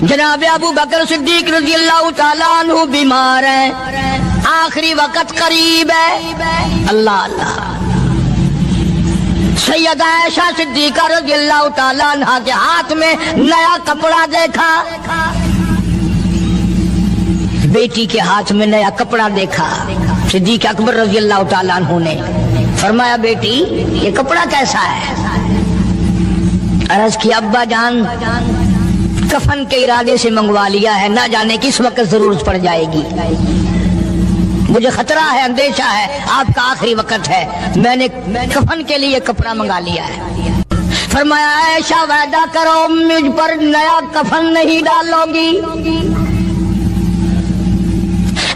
جناب ابو بکر صدیق رضی اللہ تعالیٰ عنہ بیمار ہیں، آخری وقت قریب ہے، اللہ اللہ۔ سیدہ عائشہ صدیقہ رضی اللہ تعالیٰ عنہ کے ہاتھ میں نیا کپڑا دیکھا، بیٹی کے ہاتھ میں نیا کپڑا دیکھا۔ صدیق اکبر رضی اللہ تعالیٰ عنہ نے فرمایا بیٹی یہ کپڑا کیسا ہے؟ عرض کی ابا جان کفن کے ارادے سے منگوا لیا ہے، نہ جانے کس وقت ضرورت پڑ جائے گی، مجھے خطرہ ہے، اندیشہ ہے، آپ کا آخری وقت ہے، میں نے کفن کے لیے کپڑا منگا لیا ہے۔ فرمایا عائشہ وعدہ کرو مجھ پر نیا کفن نہیں ڈالو گی۔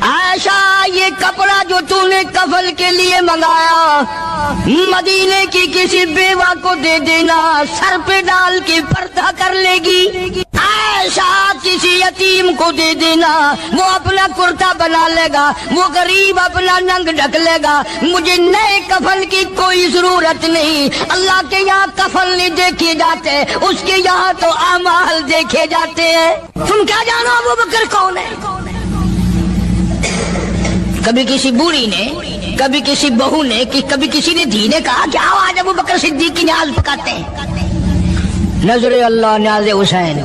عائشہ یہ کپڑا جو تو نے کفن کے لیے منگایا مدینے کی کسی بیوہ کو دے دینا، سر پہ ڈال کے پردہ کر لے گی۔ عائشہ کسی یتیم کو دے دینا، وہ اپنا کرتا بنا لے گا، وہ غریب اپنا ننگ ڈھک لے گا، مجھے نئے کفن کی کوئی ضرورت نہیں۔ اللہ کے یہاں کفن نہیں دیکھے جاتے، اس کے یہاں تو اعمال دیکھے جاتے ہیں۔ تم کیا جانو ابو بکر کون ہے؟ کبھی کسی بوڑھی نے، کبھی کسی بہو نے، کبھی کسی نے دھی نے کہا کہ آؤ آج ابو بکر صدیق کی نیاز پکاتے ہیں۔ نظر اللہ نیاز حسین،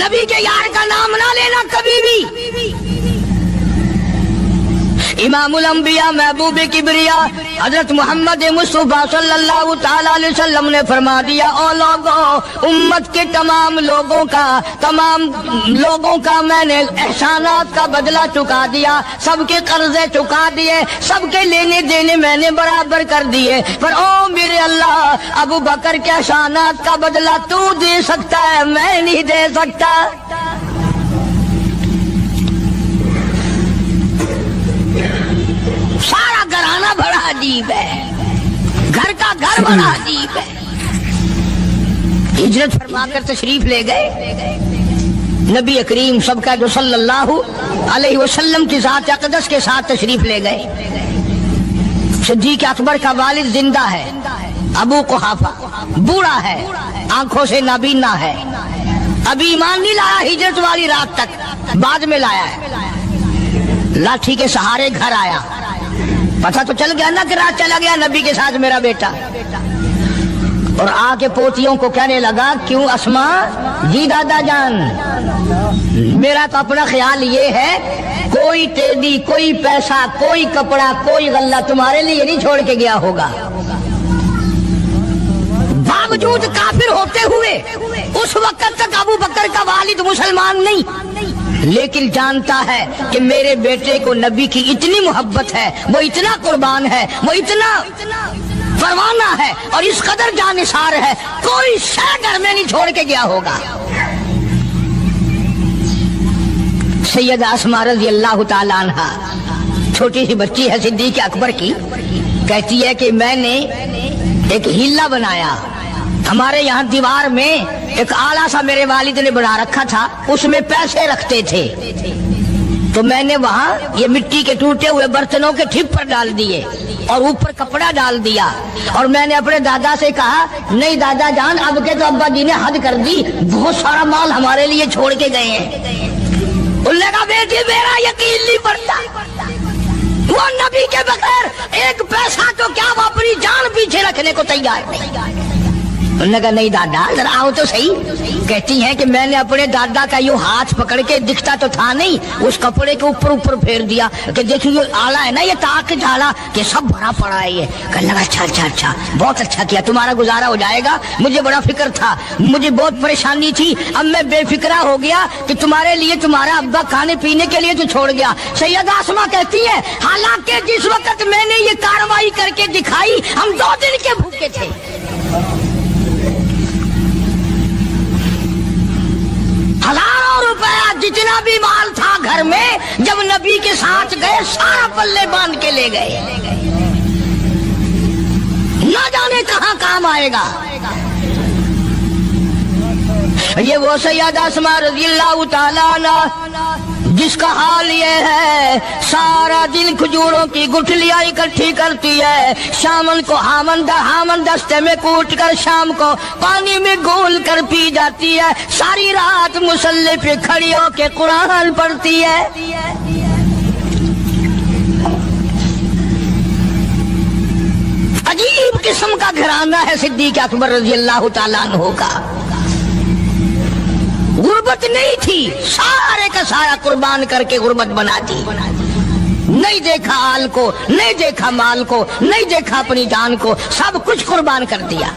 نبی کے یار کا نام نہ لینا کبھی بھی۔ امام الانبیاء محبوب کبریا حضرت محمد مصطفیٰ صلی اللہ تعالی علیہ وسلم نے فرما دیا او لوگوں، امت کے تمام لوگوں کا میں نے احسانات کا بدلہ چکا دیا، سب کے قرضے چکا دیے، سب کے لینے دینے میں نے برابر کر دیے، پر او میرے اللہ ابو بکر کے احسانات کا بدلہ تو دے سکتا ہے، میں نہیں دے سکتا۔ سارا گھرانہ بڑا عجیب ہے، گھر کا گھر بڑا عجیب ہے۔ ہجرت فرما کر تشریف لے گئے نبی کریم سب کا جو صلی اللہ علیہ وسلم کی ذات اقدس کے ساتھ تشریف لے گئے۔ صدیق اکبر کا والد زندہ ہے، ابو قحافہ بوڑھا ہے، آنکھوں سے نابینا ہے، ابھی ایمان نہیں لایا ہجرت والی رات تک، بعد میں لایا ہے، لاٹھی کے سہارے گھر آیا، پتہ تو چل گیا نا کہ رات چلا گیا نبی کے ساتھ میرا بیٹا، اور آ کے پوتیوں کو کہنے لگا کیوں اسما جی دادا جان، میرا تو اپنا خیال یہ ہے کوئی ٹیڈی، کوئی پیسہ، کوئی کپڑا، کوئی غلہ تمہارے لیے نہیں چھوڑ کے گیا ہوگا۔ باوجود کافر ہوتے ہوئے اس وقت تک ابو بکر کا والد مسلمان نہیں، لیکن جانتا ہے کہ میرے بیٹے کو نبی کی اتنی محبت ہے، وہ اتنا قربان ہے، وہ اتنا پروانہ ہے اور اس قدر جانثار ہے، کوئی شے گھر میں نہیں چھوڑ کے گیا ہوگا۔ سیدہ اسماء رضی اللہ تعالی عنہ چھوٹی سی بچی ہے صدیق اکبر کی، کہتی ہے کہ میں نے ایک ہیلا بنایا، ہمارے یہاں دیوار میں ایک آلہ سا میرے والد نے بنا رکھا تھا، اس میں پیسے رکھتے تھے، تو میں نے وہاں یہ مٹی کے ٹوٹے ہوئے برتنوں کے ٹھپ پر ڈال دیے اور اوپر کپڑا ڈال دیا، اور میں نے اپنے دادا سے کہا نہیں دادا جان اب کے تو ابا جی نے حد کر دی، بہت سارا مال ہمارے لیے چھوڑ کے گئے ہیں۔ انہوں نے کہا بیٹی میرا یقین نہیں پڑتا، وہ نبی کے بغیر ایک پیسہ تو کیا وہ اپنی جان پیچھے رکھنے کو تیار نہیں۔ انہوں نے کہا نہیں دادا ذرا آؤ تو صحیح۔ کہتی ہیں کہ میں نے اپنے دادا کا یوں ہاتھ پکڑ کے، دکھتا تو تھا نہیں، اس کپڑے کے اوپر پھیر دیا کہ دیکھو یہ آلہ ہے نا، یہ تاک جھاڑا کہ سب بھرا پڑا ہے، یہ کہنے لگا اچھا بہت اچھا کیا، تمہارا گزارا ہو جائے گا، مجھے بڑا فکر تھا، مجھے بہت پریشانی تھی، اب میں بے فکرہ ہو گیا کہ تمہارے لیے تمہارا ابا کھانے پینے کے لیے تو چھوڑ گیا۔ سیدہ اسماء کہتی ہے حالانکہ جس وقت میں نے یہ کارروائی کر کے دکھائی ہم 2 دن کے بھوکے تھے۔ ہزاروں روپیہ جتنا بھی مال تھا گھر میں جب نبی کے ساتھ گئے سارا پلے باندھ کے لے گئے، نہ جانے کہاں کام آئے گا۔ یہ وہ سیدہ اسماء رضی اللہ تعالیٰ عنہ جس کا حال یہ ہے سارا دن کھجوروں کی گٹھلیاں اکٹھی کرتی ہے، شامن کو ہامن دستے میں کوٹ کر شام کو پانی میں گھول کر پی جاتی ہے، ساری رات مصلی پہ کھڑی ہو کے قرآن پڑھتی ہے۔ عجیب قسم کا گھرانہ ہے صدیق اکبر رضی اللہ تعالیٰ عنہ کا۔ غربت نہیں تھی، سارے کا سارا قربان کر کے غربت بنا دی۔ نہیں دیکھا آل کو، نہیں دیکھا مال کو، نہیں دیکھا اپنی جان کو، سب کچھ قربان کر دیا۔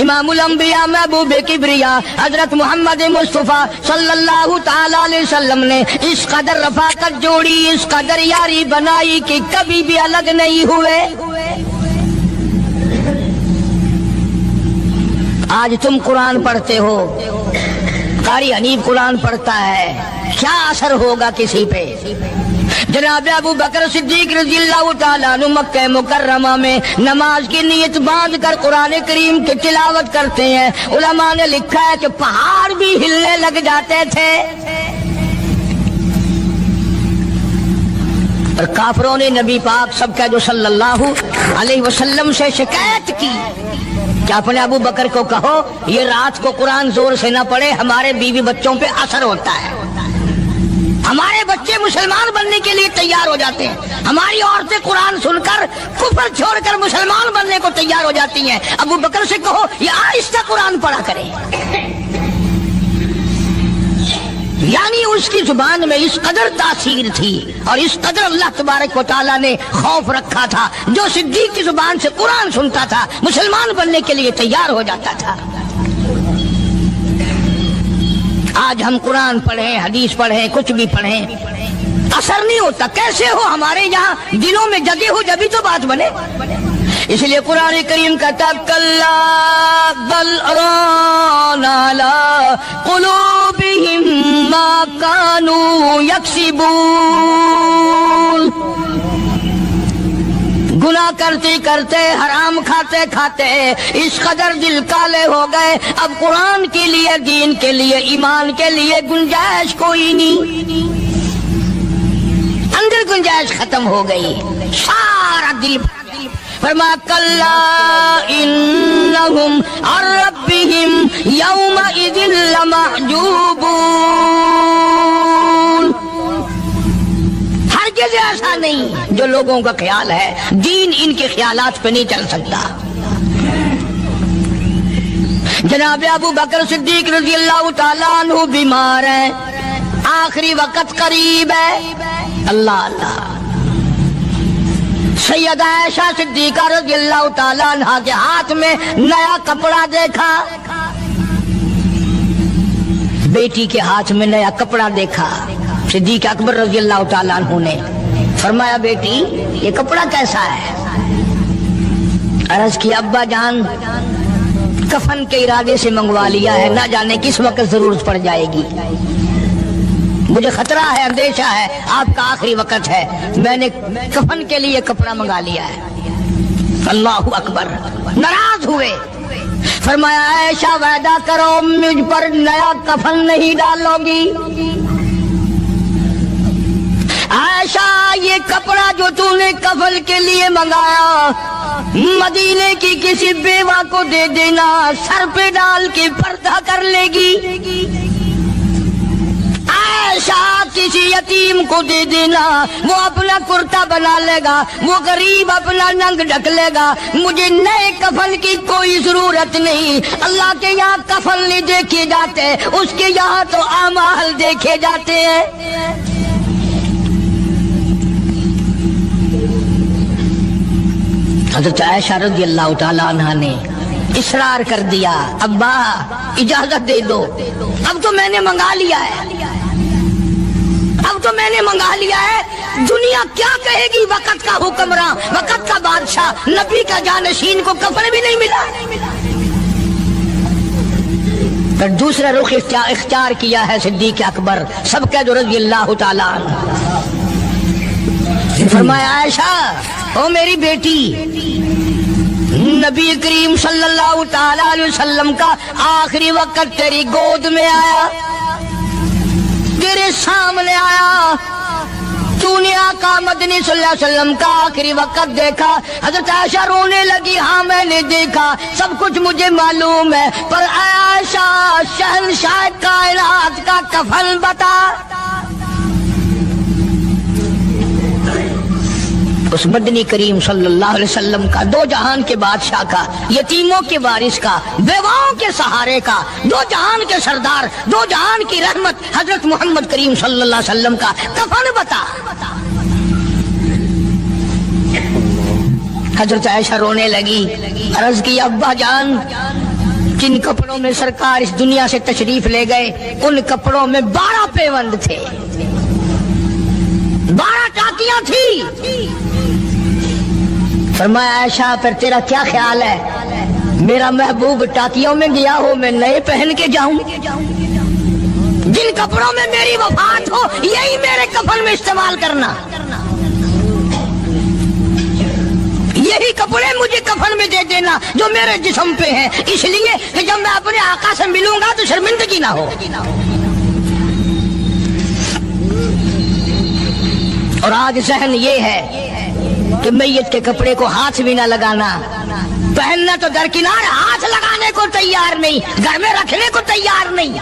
امام الانبیاء محبوب کبریا حضرت محمد مصطفیٰ صلی اللہ تعالی علیہ وسلم نے اس قدر رفاقت جوڑی، اس قدر یاری بنائی کہ کبھی بھی الگ نہیں ہوئے۔ آج تم قرآن پڑھتے ہو، قاری حنیف قرآن پڑھتا ہے، کیا اثر ہوگا کسی پہ؟ جناب ابو بکر صدیق رضی اللہ تعالیٰ عنہ مکہ مکرمہ میں نماز کی نیت باندھ کر قرآن کریم کی تلاوت کرتے ہیں۔ علماء نے لکھا ہے کہ پہاڑ بھی ہلنے لگ جاتے تھے، اور کافروں نے نبی پاک سب کا جو صلی اللہ علیہ وسلم سے شکایت کی کہ اپنے ابو بکر کو کہو یہ رات کو قرآن زور سے نہ پڑھے، ہمارے بیوی بچوں پہ اثر ہوتا ہے، ہمارے بچے مسلمان بننے کے لیے تیار ہو جاتے ہیں، ہماری عورتیں قرآن سن کر کفر چھوڑ کر مسلمان بننے کو تیار ہو جاتی ہیں، ابو بکر سے کہو یہ آہستہ قرآن پڑھا کرے۔ یعنی اس کی زبان میں اس قدر تاثیر تھی اور اس قدر اللہ تبارک و تعالیٰ نے خوف رکھا تھا، جو صدیق کی زبان سے قرآن سنتا تھا مسلمان بننے کے لیے تیار ہو جاتا تھا۔ آج ہم قرآن پڑھیں، حدیث پڑھیں، کچھ بھی پڑھیں، اثر نہیں ہوتا۔ کیسے ہو؟ ہمارے یہاں دلوں میں جگہ ہو جبھی تو بات بنے۔ اس لیے قرآن کریم کہتا کلا بل ران علی قلوبہم ما کانوا یکسبون، گناہ کرتے کرتے، حرام کھاتے کھاتے اس قدر دل کالے ہو گئے، اب قرآن کے لیے، دین کے لیے، ایمان کے لیے گنجائش کوئی نہیں، اندر گنجائش ختم ہو گئی، سارا دل فرمایا کلا انہم عن ربہم یومئذ لمحجوبون۔ ہرگز ایسا نہیں جو لوگوں کا خیال ہے، دین ان کے خیالات پہ نہیں چل سکتا۔ جناب ابو بکر صدیق رضی اللہ تعالیٰ عنہ بیمار ہیں، آخری وقت قریب ہے، اللہ اللہ۔ سیدہ عائشہ صدیقہ رضی اللہ تعالیٰ عنہ کے ہاتھ میں نیا کپڑا دیکھا، بیٹی کے ہاتھ میں نیا کپڑا دیکھا، صدیق اکبر رضی اللہ تعالیٰ عنہ نے فرمایا بیٹی یہ کپڑا کیسا ہے؟ عرض کی ابا جان کفن کے ارادے سے منگوا لیا ہے، نہ جانے کس وقت ضرورت پڑ جائے گی، مجھے خطرہ ہے، اندیشہ ہے، آپ کا آخری وقت ہے، میں نے کفن کے لیے کپڑا منگا لیا ہے۔ اللہ اکبر۔ ناراض ہوئے، فرمایا عائشہ وعدہ کرو مجھ پر نیا کفن نہیں ڈالو گی۔ عائشہ یہ کپڑا جو تو نے کفن کے لیے منگایا مدینے کی کسی بیوہ کو دے دینا، سر پہ ڈال کے پردہ کر لے گی۔ عائشہ کسی یتیم کو دے دینا، وہ اپنا کرتا بنا لے گا، وہ غریب اپنا ننگ ڈھک لے گا، مجھے نئے کفن کی کوئی ضرورت نہیں۔ اللہ کے یہاں کفن نہیں دیکھے جاتے، اس کے یہاں تو اعمال دیکھے جاتے ہیں۔ حضرت عائشہ رضی اللہ تعالیٰ عنہ نے اصرار کر دیا، ابا اجازت دے دو، اب تو میں نے منگا لیا ہے، اب تو میں نے منگا لیا ہے، دنیا کیا کہے گی؟ وقت کا حکمراں، وقت کا بادشاہ، نبی کا جانشین کو کفن بھی نہیں ملا۔ پھر دوسرا رخ اختیار کیا ہے صدیق اکبر سب کا جو رضی اللہ تعالیٰ عنہ، فرمایا عائشہ او میری بیٹی، نبی کریم صلی اللہ تعالی علیہ وسلم کا آخری وقت تیری گود میں آیا، تیرے سامنے آیا، تو نے آقا مدنی صلی اللہ علیہ وسلم کا آخری وقت دیکھا۔ حضرت عائشہ رونے لگی، ہاں میں نے دیکھا، سب کچھ مجھے معلوم ہے، پر اے عائشہ شہنشاہ کائنات کا کفن بتا۔ اس مدنی کریم صلی اللہ علیہ وسلم کا، دو جہان کے بادشاہ کا، یتیموں کے وارث کا، بیواؤں کے سہارے کا، دو جہان کے سردار، دو جہان کی رحمت حضرت محمد کریم صلی اللہ علیہ وسلم کا کفن بتا۔ حضرت عائشہ رونے لگی، عرض کی ابا جان جن کپڑوں میں سرکار اس دنیا سے تشریف لے گئے ان کپڑوں میں 12 پیوند تھے، 12 ٹاکیاں تھی۔ فرمایا عائشہ پھر تیرا کیا خیال ہے، میرا محبوب ٹاکیوں میں گیا ہو میں نئے پہن کے جاؤں؟ جن کپڑوں میں میری وفات ہو یہی میرے کفن میں استعمال کرنا، یہی کپڑے مجھے کفن میں دے دینا جو میرے جسم پہ ہیں، اس لیے کہ جب میں اپنے آقا سے ملوں گا تو شرمندگی نہ ہو۔ اور آج ذہن یہ ہے کہ میت کے کپڑے کو ہاتھ بھی نہ لگانا، پہننا تو درکنار، ہاتھ لگانے کو تیار نہیں، گھر میں رکھنے کو تیار نہیں،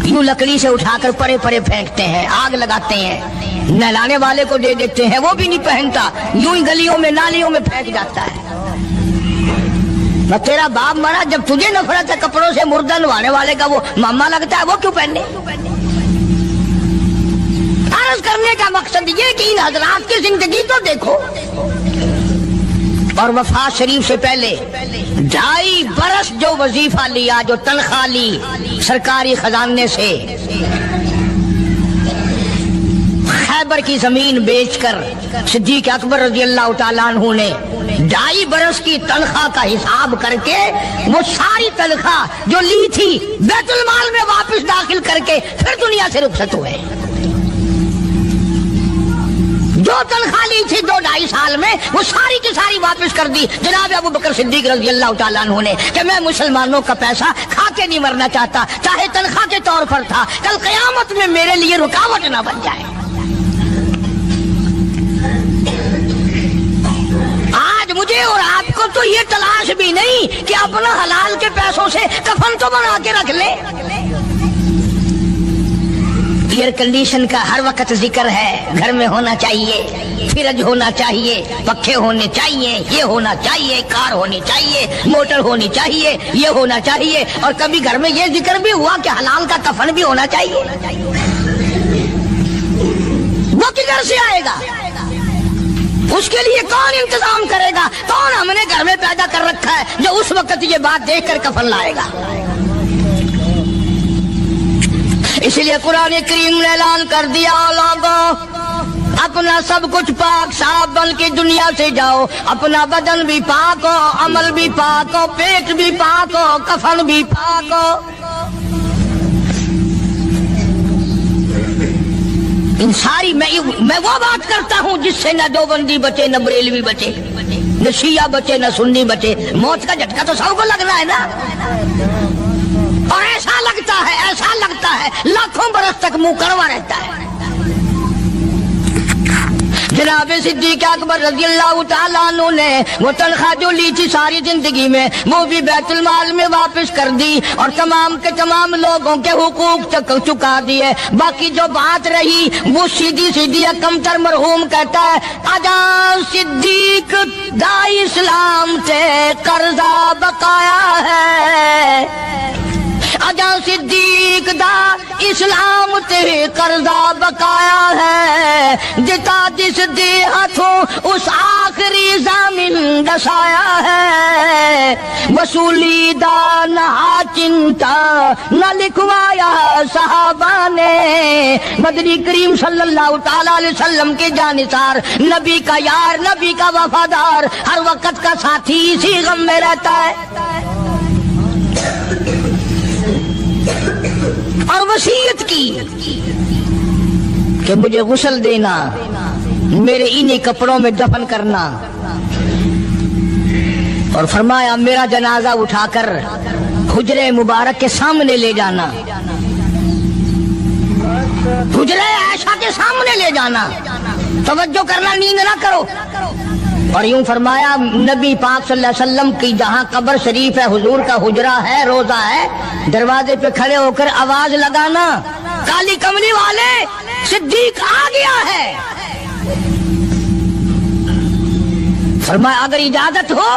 یوں لکڑی سے اٹھا کر پرے پرے پھینکتے ہیں، آگ لگاتے ہیں، نہلانے والے کو دے دیتے ہیں، وہ بھی نہیں پہنتا، یوں ہی گلیوں میں نالیوں میں پھینک جاتا ہے۔ تیرا باپ مرا، جب تجھے نفرت ہے کپڑوں سے، مردہ نوانے والے کا وہ ماما لگتا ہے، وہ کیوں پہنے؟ عرض کرنے کا مقصد یہ کہ ان حضرات کی زندگی تو دیکھو، اور وفات شریف سے پہلے 2.5 برس جو وظیفہ لیا، جو تنخواہ لی سرکاری خزانے سے، خیبر کی زمین بیچ کر صدیق اکبر رضی اللہ تعالیٰ عنہ نے 2.5 برس کی تنخواہ کا حساب کر کے وہ ساری تنخواہ جو لی تھی بیت المال میں واپس داخل کر کے پھر دنیا سے رخصت ہوئے۔ جو تنخواہ لی تھی 2-2.5 سال میں وہ ساری کی ساری واپس کر دی جناب ابو بکر صدیق رضی اللہ تعالیٰ عنہ نے، کہ میں مسلمانوں کا پیسہ کھا کے نہیں مرنا چاہتا، چاہے تنخواہ کے طور پر تھا، کل قیامت میں میرے لیے رکاوٹ نہ بن جائے۔ آج مجھے اور آپ کو تو یہ تلاش بھی نہیں کہ اپنا حلال کے پیسوں سے کفن تو بنا کے رکھ لے۔ ایئر کنڈیشن کا ہر وقت ذکر ہے، گھر میں ہونا چاہیے، فریج ہونا چاہیے، پکھے ہونے چاہیے، یہ ہونا چاہیے، کار ہونی چاہیے، موٹر ہونی چاہیے، یہ ہونا چاہیے، اور کبھی گھر میں یہ ذکر بھی ہوا کہ حلال کا کفن بھی ہونا چاہیے۔ وہ کدھر سے آئے گا؟ اس کے لیے کون انتظام کرے گا؟ کون ہم نے گھر میں پیدا کر رکھا ہے جو اس وقت یہ بات دیکھ کر کفن لائے گا؟ اس لیے قرآن کریم نے اعلان کر دیا، لوگو اپنا سب کچھ پاک صاف بن کے دنیا سے جاؤ، اپنا بدن بھی پاک ہو، عمل بھی پاک ہو، پیٹ بھی پاک ہو، کفن بھی پاک ہو۔ ان ساری میں وہ بات کرتا ہوں جس سے نہ دیوبندی بچے، نہ بریلوی بچے، نہ شیعہ بچے، نہ سنی بچے۔ موت کا جھٹکا تو سب کو لگنا ہے نا، اور ایسا لگتا ہے لاکھوں برس تک منہ کڑوا رہتا ہے۔ جناب صدیق اکبر رضی اللہ تعالیٰ عنہ نے وہ تنخواہ جو لی تھی ساری زندگی میں وہ بھی بیت المال میں واپس کر دی، اور تمام کے تمام لوگوں کے حقوق تک چکا دیے۔ باقی جو بات رہی وہ سیدھی کمتر مرحوم کہتا ہے، اجا صدیق دا اسلام تے قرضہ بقایا ہے، اجا صدیق دا اسلام تے قرضہ بقایا ہے، جتا جس دے ہاتھوں اس آخری زمین دسایا ہے، وصولی دا نہ چنتا نہ لکھوایا صحابہ نے۔ مدنی کریم صلی اللہ تعالی علیہ وسلم کے جانثار، نبی کا یار، نبی کا وفادار، ہر وقت کا ساتھی اسی غم میں رہتا ہے، اور وصیت کی کہ مجھے غسل دینا، میرے انہی کپڑوں میں دفن کرنا، اور فرمایا میرا جنازہ اٹھا کر حجرے مبارک کے سامنے لے جانا، حجرے عائشہ کے سامنے لے جانا، توجہ کرنا، نیند نہ کرو۔ اور یوں فرمایا نبی پاک صلی اللہ علیہ وسلم کی جہاں قبر شریف ہے، حضور کا حجرہ ہے، روضہ ہے، دروازے پہ کھڑے ہو کر آواز لگانا، کالی کملی والے صدیق آ گیا ہے۔ فرمایا اگر اجازت ہو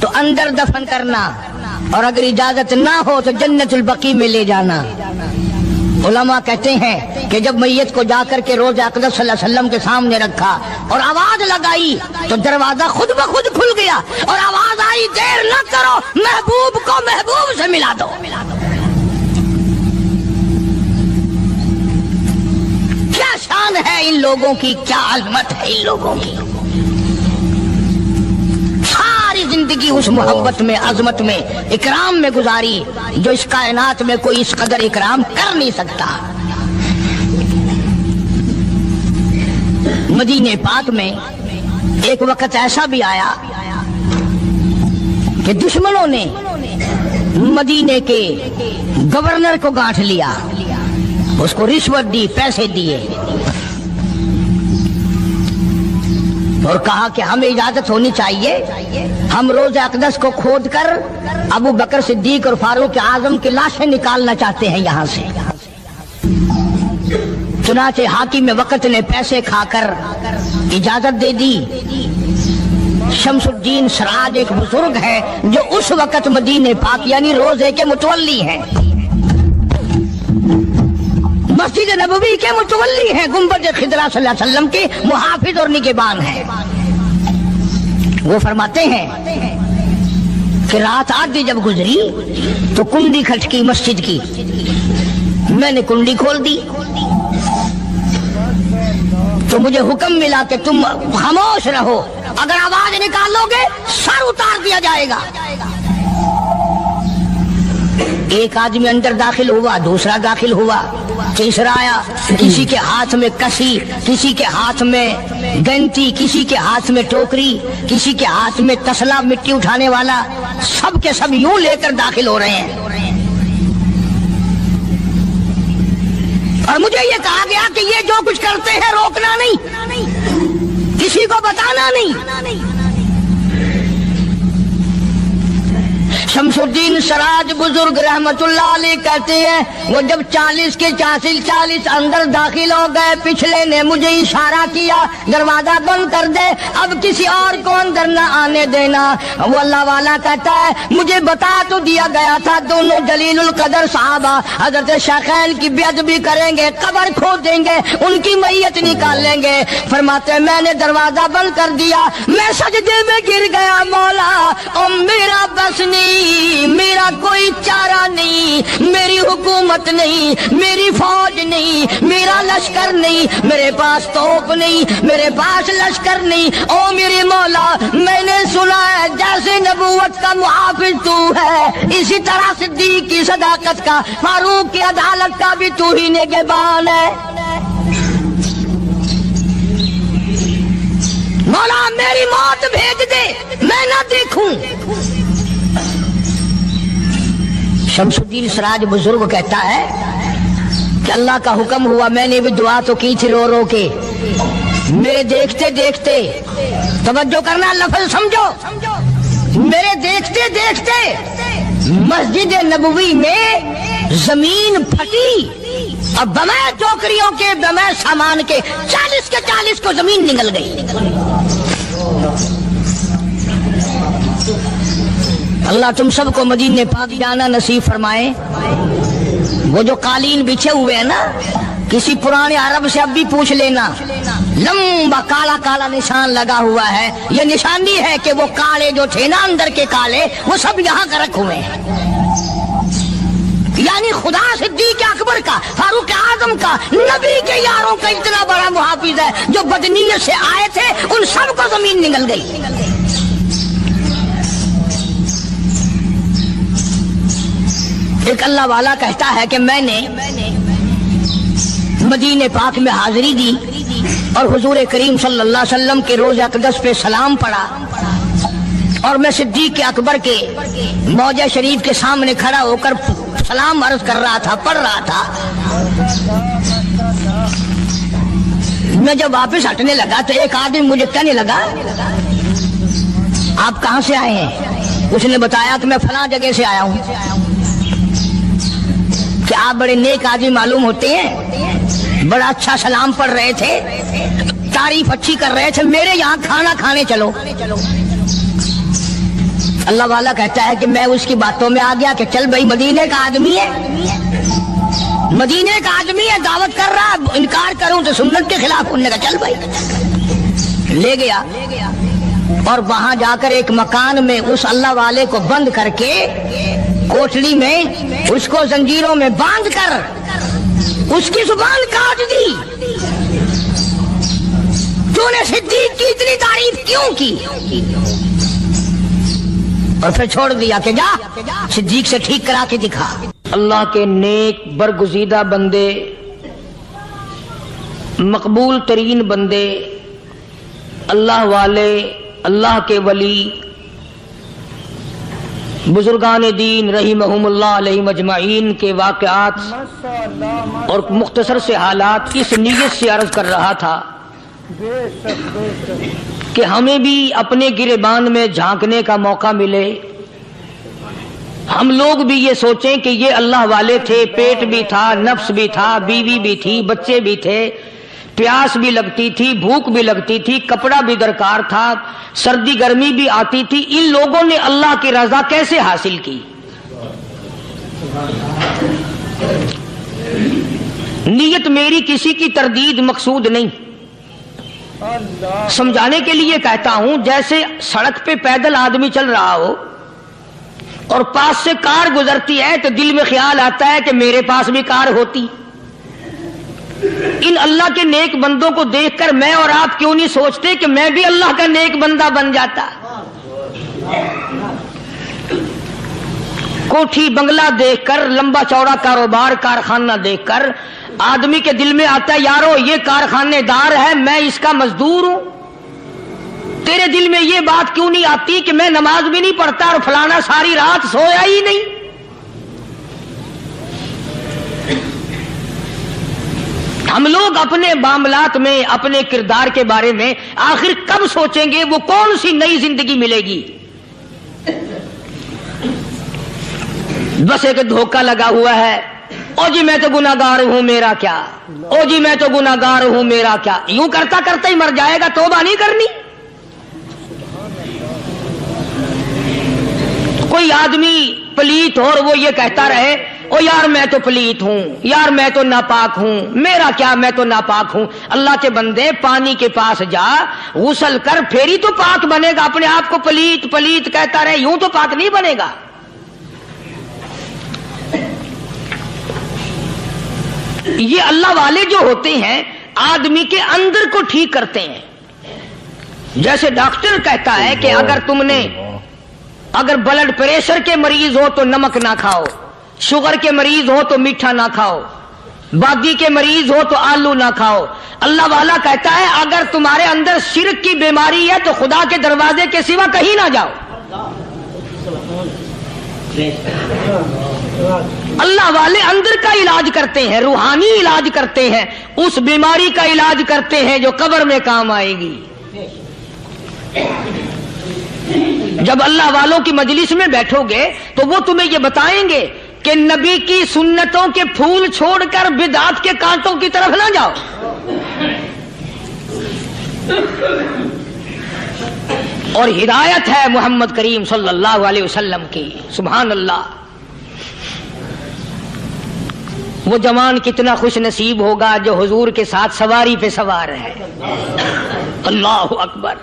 تو اندر دفن کرنا، اور اگر اجازت نہ ہو تو جنت البقیع میں لے جانا۔ علماء کہتے ہیں کہ جب میت کو جا کر کے روضہ اقدس صلی اللہ علیہ وسلم کے سامنے رکھا اور آواز لگائی تو دروازہ خود بخود کھل گیا، اور آواز آئی دیر نہ کرو، محبوب کو محبوب سے ملا دو۔ کیا شان ہے ان لوگوں کی، کیا عظمت ہے ان لوگوں کی، ساری زندگی اس محبت میں، عظمت میں، اکرام میں گزاری جو اس کائنات میں کوئی اس قدر اکرام کر نہیں سکتا۔ مدینہ پاک میں ایک وقت ایسا بھی آیا کہ دشمنوں نے مدینے کے گورنر کو گانٹھ لیا، اس کو رشوت دی، پیسے دیے، اور کہا کہ ہمیں اجازت ہونی چاہیے، ہم روضہ اقدس کو کھود کر ابو بکر صدیق اور فاروق اعظم کی لاشیں نکالنا چاہتے ہیں یہاں سے۔ چنانچہ حاکم وقت نے پیسے کھا کر اجازت دے دی۔ شمس الدین سراج ایک بزرگ ہے جو اس وقت مدینہ پاک یعنی روضے کے متولی ہیں، مسجد نبوی کے متولی ہیں، گنبد خضرا صلی اللہ علیہ وسلم کے محافظ اور نگہبان ہیں۔ وہ فرماتے ہیں کہ رات آدھی جب گزری تو کنڈی کھٹکی مسجد کی، میں نے کنڈی کھول دی تو مجھے حکم ملا کہ تم خاموش رہو، اگر آواز نکالو گے سر اتار دیا جائے گا۔ ایک آدمی اندر داخل ہوا، دوسرا داخل ہوا، تیسرا آیا، کسی کے ہاتھ میں کسی، کسی کے ہاتھ میں گنتی، کسی کے ہاتھ میں ٹوکری، کسی کے ہاتھ میں تسلا مٹی اٹھانے والا، سب کے سب یوں لے کر داخل ہو رہے ہیں۔ اور مجھے یہ کہا گیا کہ یہ جو کچھ کرتے ہیں روکنا نہیں، کسی کو بتانا نہیں۔ شمس الدین سراج بزرگ رحمت اللہ علیہ کہتے ہیں وہ جب 40 کے 40 اندر داخل ہو گئے، پچھلے نے مجھے اشارہ کیا دروازہ بند کر دے، اب کسی اور کو اندر نہ آنے دینا۔ وہ اللہ والا کہتا ہے مجھے بتا تو دیا گیا تھا دونوں جلیل القدر صحابہ حضرت شیخین کی بے ادبی کریں گے، قبر کھود دیں گے، ان کی میت نکال لیں گے۔ فرماتے میں نے دروازہ بند کر دیا، میں سجدے میں گر گیا، مولا او میرا بس نہیں، میرا کوئی چارہ نہیں، میری حکومت نہیں، میری فوج نہیں، میرا لشکر نہیں، میرے پاس توپ نہیں، میرے پاس لشکر نہیں، او میرے مولا میں نے سنا ہے جیسے نبوت کا محافظ تو ہے، اسی طرح صدیق کی صداقت کا، فاروق کی عدالت کا بھی تو ہی نگہبان ہے۔ مولا میری موت بھیج دے، میں نہ دیکھوں۔ شمس الدین سراج بزرگ کہتا ہے کہ اللہ کا حکم ہوا، میں نے بھی دعا تو کی تھی رو رو کے، میرے دیکھتے دیکھتے، توجہ کرنا لفظ سمجھو، میرے دیکھتے دیکھتے مسجد نبوی میں زمین پھٹی اور بمائے ٹوکریوں کے، بمائے سامان کے 40 کے 40 کو زمین نگل گئی۔ اللہ تم سب کو مدینے پاک جانا نصیب فرمائے۔ وہ جو قالین بچھے ہوئے ہیں نا، کسی پرانے عرب سے اب بھی پوچھ لینا، لمبا کالا کالا نشان لگا ہوا ہے، یہ نشانی ہے کہ وہ کالے جو تھے نا اندر کے کالے، وہ سب یہاں کا رکھ ہوئے ہیں۔ یعنی خدا صدیق اکبر کا، فاروق اعظم کا، نبی کے یاروں کا اتنا بڑا محافظ ہے، جو بدنیت سے آئے تھے ان سب کو زمین نگل گئی۔ ایک اللہ والا کہتا ہے کہ میں نے مدینہ پاک میں حاضری دی اور حضور کریم صلی اللہ علیہ وسلم کے روضہ اقدس پہ سلام پڑھا، اور میں صدیق اکبر کے موضع شریف کے سامنے کھڑا ہو کر سلام عرض کر رہا تھا، پڑھ رہا تھا۔ میں جب واپس ہٹنے لگا تو ایک آدمی مجھے کہنے لگا آپ کہاں سے آئے ہیں؟ اس نے بتایا کہ میں فلاں جگہ سے آیا ہوں۔ کہ آپ بڑے نیک آدمی معلوم ہوتے ہیں، بڑا اچھا سلام پڑھ رہے تھے، تعریف اچھی کر رہے تھے، میرے یہاں کھانا کھانے چلو۔ اللہ والا کہتا ہے کہ میں اس کی باتوں میں آ گیا کہ چل بھائی، مدینے کا آدمی ہے، مدینے کا آدمی ہے، دعوت کر رہا، انکار کروں تو سنت کے خلاف، انہوں نے کہا چل بھائی، لے گیا۔ اور وہاں جا کر ایک مکان میں اس اللہ والے کو بند کر کے، کوٹلی میں اس کو زنجیروں میں باندھ کر اس کی زبان کاٹ دی۔ تو نے صدیق کی اتنی تعریف کیوں کی؟ اور پھر چھوڑ دیا کہ جا صدیق سے ٹھیک کرا کے دکھا۔ اللہ کے نیک برگزیدہ بندے، مقبول ترین بندے، اللہ والے، اللہ کے ولی، بزرگان دین رحمہم اللہ علیہ مجمعین کے واقعات اور مختصر سے حالات اس نیت سے عرض کر رہا تھا کہ ہمیں بھی اپنے گریبان میں جھانکنے کا موقع ملے، ہم لوگ بھی یہ سوچیں کہ یہ اللہ والے تھے، پیٹ بھی تھا، نفس بھی تھا، بیوی بھی تھی، بچے بھی تھے، پیاس بھی لگتی تھی، بھوک بھی لگتی تھی، کپڑا بھی درکار تھا، سردی گرمی بھی آتی تھی، ان لوگوں نے اللہ کی رضا کیسے حاصل کی؟ نیت میری کسی کی تردید مقصود نہیں، سمجھانے کے لیے کہتا ہوں، جیسے سڑک پہ پیدل آدمی چل رہا ہو اور پاس سے کار گزرتی ہے تو دل میں خیال آتا ہے کہ میرے پاس بھی کار ہوتی۔ ان اللہ کے نیک بندوں کو دیکھ کر میں اور آپ کیوں نہیں سوچتے کہ میں بھی اللہ کا نیک بندہ بن جاتا؟ کوٹھی بنگلہ دیکھ کر، لمبا چوڑا کاروبار کارخانہ دیکھ کر آدمی کے دل میں آتا ہے یارو یہ کارخانے دار ہے، میں اس کا مزدور ہوں۔ تیرے دل میں یہ بات کیوں نہیں آتی کہ میں نماز بھی نہیں پڑھتا اور فلانا ساری رات سویا ہی نہیں؟ ہم لوگ اپنے معاملات میں، اپنے کردار کے بارے میں آخر کب سوچیں گے؟ وہ کون سی نئی زندگی ملے گی؟ بس ایک دھوکہ لگا ہوا ہے، او جی میں تو گناہگار ہوں میرا کیا، او جی میں تو گناہگار ہوں میرا کیا، یوں کرتا کرتا ہی مر جائے گا، توبہ نہیں کرنی۔ کوئی آدمی پلیت ہو اور وہ یہ کہتا رہے او یار میں تو پلیت ہوں، یار میں تو ناپاک ہوں، میرا کیا، میں تو ناپاک ہوں۔ اللہ کے بندے پانی کے پاس جا، غسل کر، پھر ہی تو پاک بنے گا۔ اپنے آپ کو پلیت پلیت کہتا رہے، یوں تو پاک نہیں بنے گا۔ یہ اللہ والے جو ہوتے ہیں آدمی کے اندر کو ٹھیک کرتے ہیں۔ جیسے ڈاکٹر کہتا ہے کہ اگر بلڈ پریشر کے مریض ہو تو نمک نہ کھاؤ، شوگر کے مریض ہو تو میٹھا نہ کھاؤ، بادی کے مریض ہو تو آلو نہ کھاؤ۔ اللہ والا کہتا ہے اگر تمہارے اندر شرک کی بیماری ہے تو خدا کے دروازے کے سوا کہیں نہ جاؤ۔ اللہ والے اندر کا علاج کرتے ہیں، روحانی علاج کرتے ہیں، اس بیماری کا علاج کرتے ہیں جو قبر میں کام آئے گی۔ جب اللہ والوں کی مجلس میں بیٹھو گے تو وہ تمہیں یہ بتائیں گے کہ نبی کی سنتوں کے پھول چھوڑ کر بدعت کے کانٹوں کی طرف نہ جاؤ۔ اور ہدایت ہے محمد کریم صلی اللہ علیہ وسلم کی، سبحان اللہ۔ وہ جوان کتنا خوش نصیب ہوگا جو حضور کے ساتھ سواری پہ سوار ہے۔ اللہ اکبر۔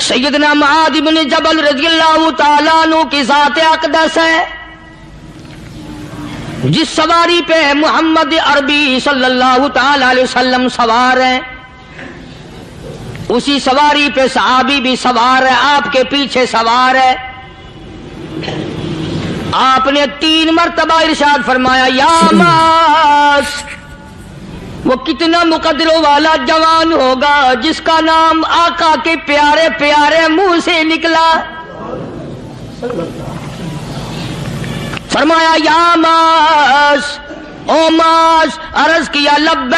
سیدنا معاذ بن جبل رضی اللہ تعالیٰ عنہ کی ذات اقدس ہے، جس سواری پہ محمد عربی صلی اللہ تعالی علیہ وسلم سوار ہیں، اسی سواری پہ صحابی بھی سوار ہے، آپ کے پیچھے سوار ہے۔ آپ نے 3 مرتبہ ارشاد فرمایا یا معاذ، وہ کتنا مقدروں والا جوان ہوگا جس کا نام آقا کے پیارے پیارے منہ سے نکلا۔ فرمایا یا معاذ، اوماس عرض کیا لبیک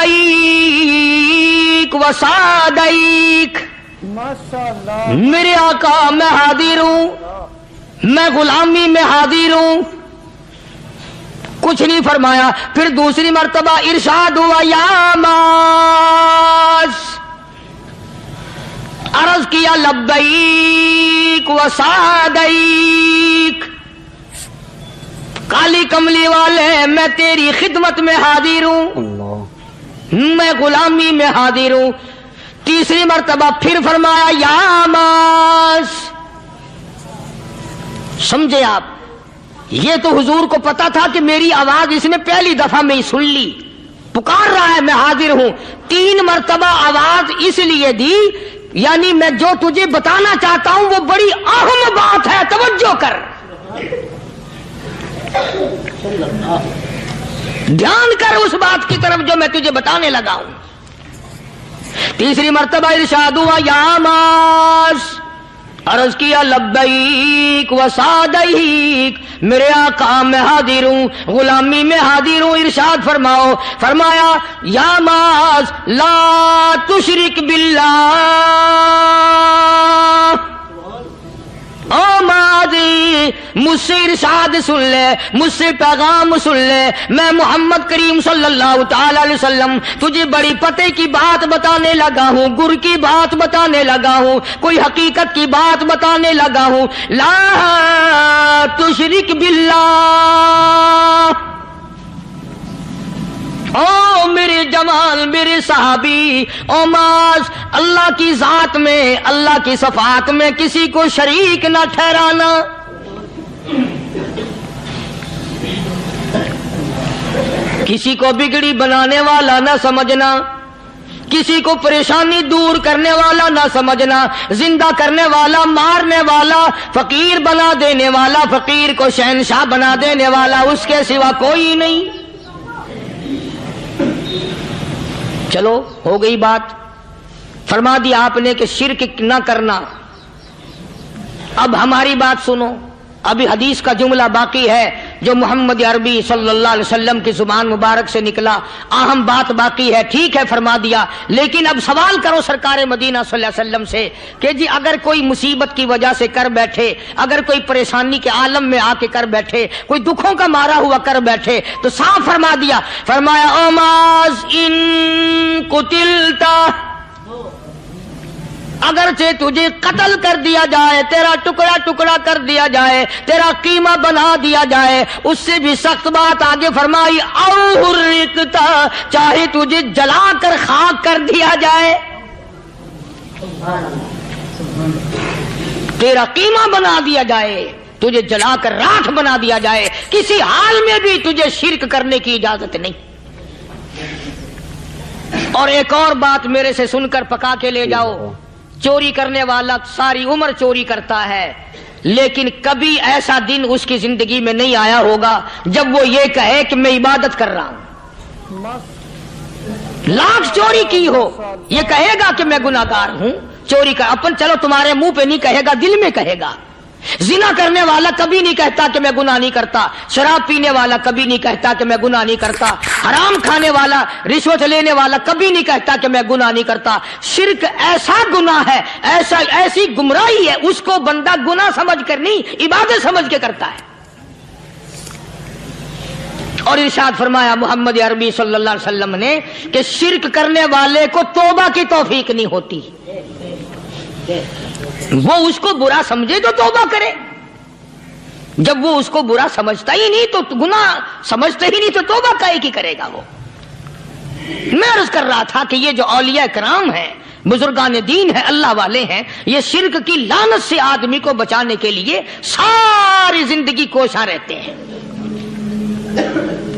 و سعدیک، میرے آقا میں حاضر ہوں، میں غلامی میں حاضر ہوں. کچھ نہیں فرمایا. پھر دوسری مرتبہ ارشاد ہوا یا ماس، عرض کیا لبیک و سعدیک، کالی کملی والے میں تیری خدمت میں حاضر ہوں، میں غلامی میں حاضر ہوں. تیسری مرتبہ پھر فرمایا یا ماس. سمجھے آپ؟ یہ تو حضور کو پتا تھا کہ میری آواز اس نے پہلی دفعہ میں ہی سن لی، پکار رہا ہے میں حاضر ہوں. 3 مرتبہ آواز اس لیے دی، یعنی میں جو تجھے بتانا چاہتا ہوں وہ بڑی اہم بات ہے، توجہ کر، دھیان کر اس بات کی طرف جو میں تجھے بتانے لگا ہوں. تیسری مرتبہ ارشاد ہوا یا ماس، عرض کیا لبیک و سعدیک، میرے آقا میں حاضر ہوں، غلامی میں حاضر ہوں. ارشاد فرماؤ. فرمایا یا ماس لا تشرک باللہ. او ماضی مجھ سے ارشاد سن لے، مجھ سے پیغام سن لے. میں محمد کریم صلی اللہ تعالی علیہ وسلم تجھے بڑی پتے کی بات بتانے لگا ہوں، گر کی بات بتانے لگا ہوں، کوئی حقیقت کی بات بتانے لگا ہوں. لا تشرک باللہ. او میرے جمال، میرے صحابی، او ماس، اللہ کی ذات میں، اللہ کی صفات میں کسی کو شریک نہ ٹھہرانا. کسی کو بگڑی بنانے والا نہ سمجھنا، کسی کو پریشانی دور کرنے والا نہ سمجھنا، زندہ کرنے والا، مارنے والا، فقیر بنا دینے والا، فقیر کو شہنشاہ بنا دینے والا اس کے سوا کوئی نہیں. چلو ہو گئی بات، فرما دیا آپ نے کہ شرک نہ کرنا. اب ہماری بات سنو، ابھی حدیث کا جملہ باقی ہے جو محمد عربی صلی اللہ علیہ وسلم کی زبان مبارک سے نکلا. اہم بات باقی ہے، ٹھیک ہے فرما دیا، لیکن اب سوال کرو سرکار مدینہ صلی اللہ علیہ وسلم سے کہ جی اگر کوئی مصیبت کی وجہ سے کر بیٹھے، اگر کوئی پریشانی کے عالم میں آ کے کر بیٹھے، کوئی دکھوں کا مارا ہوا کر بیٹھے، تو صاف فرما دیا. فرمایا او ماز ان قتلتا، اگرچہ تجھے قتل کر دیا جائے، تیرا ٹکڑا ٹکڑا کر دیا جائے، تیرا قیمہ بنا دیا جائے، اس سے بھی سخت بات آگے فرمائی او حرقتا، چاہے تجھے جلا کر خاک کر دیا جائے، تیرا قیمہ بنا دیا جائے، تجھے جلا کر راکھ بنا دیا جائے، کسی حال میں بھی تجھے شرک کرنے کی اجازت نہیں. اور ایک اور بات میرے سے سن کر پکا کے لے جاؤ. چوری کرنے والا ساری عمر چوری کرتا ہے، لیکن کبھی ایسا دن اس کی زندگی میں نہیں آیا ہوگا جب وہ یہ کہے کہ میں عبادت کر رہا ہوں. لاکھ چوری کی ہو یہ کہے گا کہ میں گناہگار ہوں. چوری کا اپن چلو تمہارے منہ پہ نہیں کہے گا، دل میں کہے گا. زنا کرنے والا کبھی نہیں کہتا کہ میں گناہ نہیں کرتا، شراب پینے والا کبھی نہیں کہتا کہ میں گناہ نہیں کرتا، حرام کھانے والا، رشوت لینے والا کبھی نہیں کہتا کہ میں گناہ نہیں کرتا. شرک ایسا گناہ ہے، ایسی گمراہی ہے، اس کو بندہ گناہ سمجھ کر نہیں عبادت سمجھ کے کرتا ہے. اور ارشاد فرمایا محمد عربی صلی اللہ علیہ وسلم نے کہ شرک کرنے والے کو توبہ کی توفیق نہیں ہوتی. وہ اس کو برا سمجھے تو توبہ کرے، جب وہ اس کو برا سمجھتا ہی نہیں تو گناہ سمجھتا ہی نہیں تو توبہ کائے کی کرے گا وہ. میں عرض کر رہا تھا کہ یہ جو اولیاء کرام ہیں، بزرگان دین ہیں، اللہ والے ہیں، یہ شرک کی لعنت سے آدمی کو بچانے کے لیے ساری زندگی کوشاں رہتے ہیں.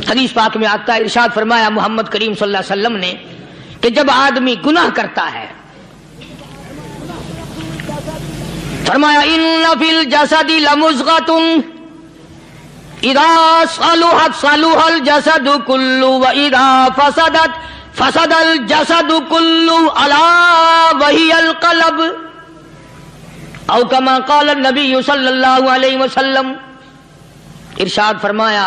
حدیث پاک میں آتا ہے، ارشاد فرمایا محمد کریم صلی اللہ علیہ وسلم نے کہ جب آدمی گناہ کرتا ہے، فرمایا ان فی الجسد لمضغۃ اذا صلحت صلح الجسد كله واذا فسدت فسد الجسد كله الا وهي القلب او كما قال النبي صلی اللہ علیہ وسلم. ارشاد فرمایا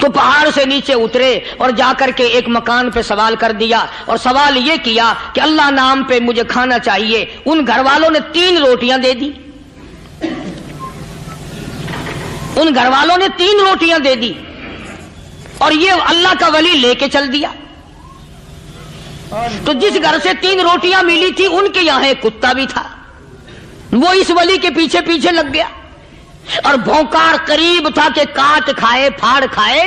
تو پہاڑ سے نیچے اترے اور جا کر کے ایک مکان پہ سوال کر دیا اور سوال یہ کیا کہ اللہ نام پہ مجھے کھانا چاہیے. ان گھر والوں نے 3 روٹیاں دے دی. ان گھر والوں نے 3 روٹیاں دے دی اور یہ اللہ کا ولی لے کے چل دیا. تو جس گھر سے 3 روٹیاں ملی تھی ان کے یہاں ایک کتا بھی تھا. وہ اس ولی کے پیچھے پیچھے لگ گیا اور بھونکار قریب تھا کہ کاٹ کھائے پھاڑ کھائے.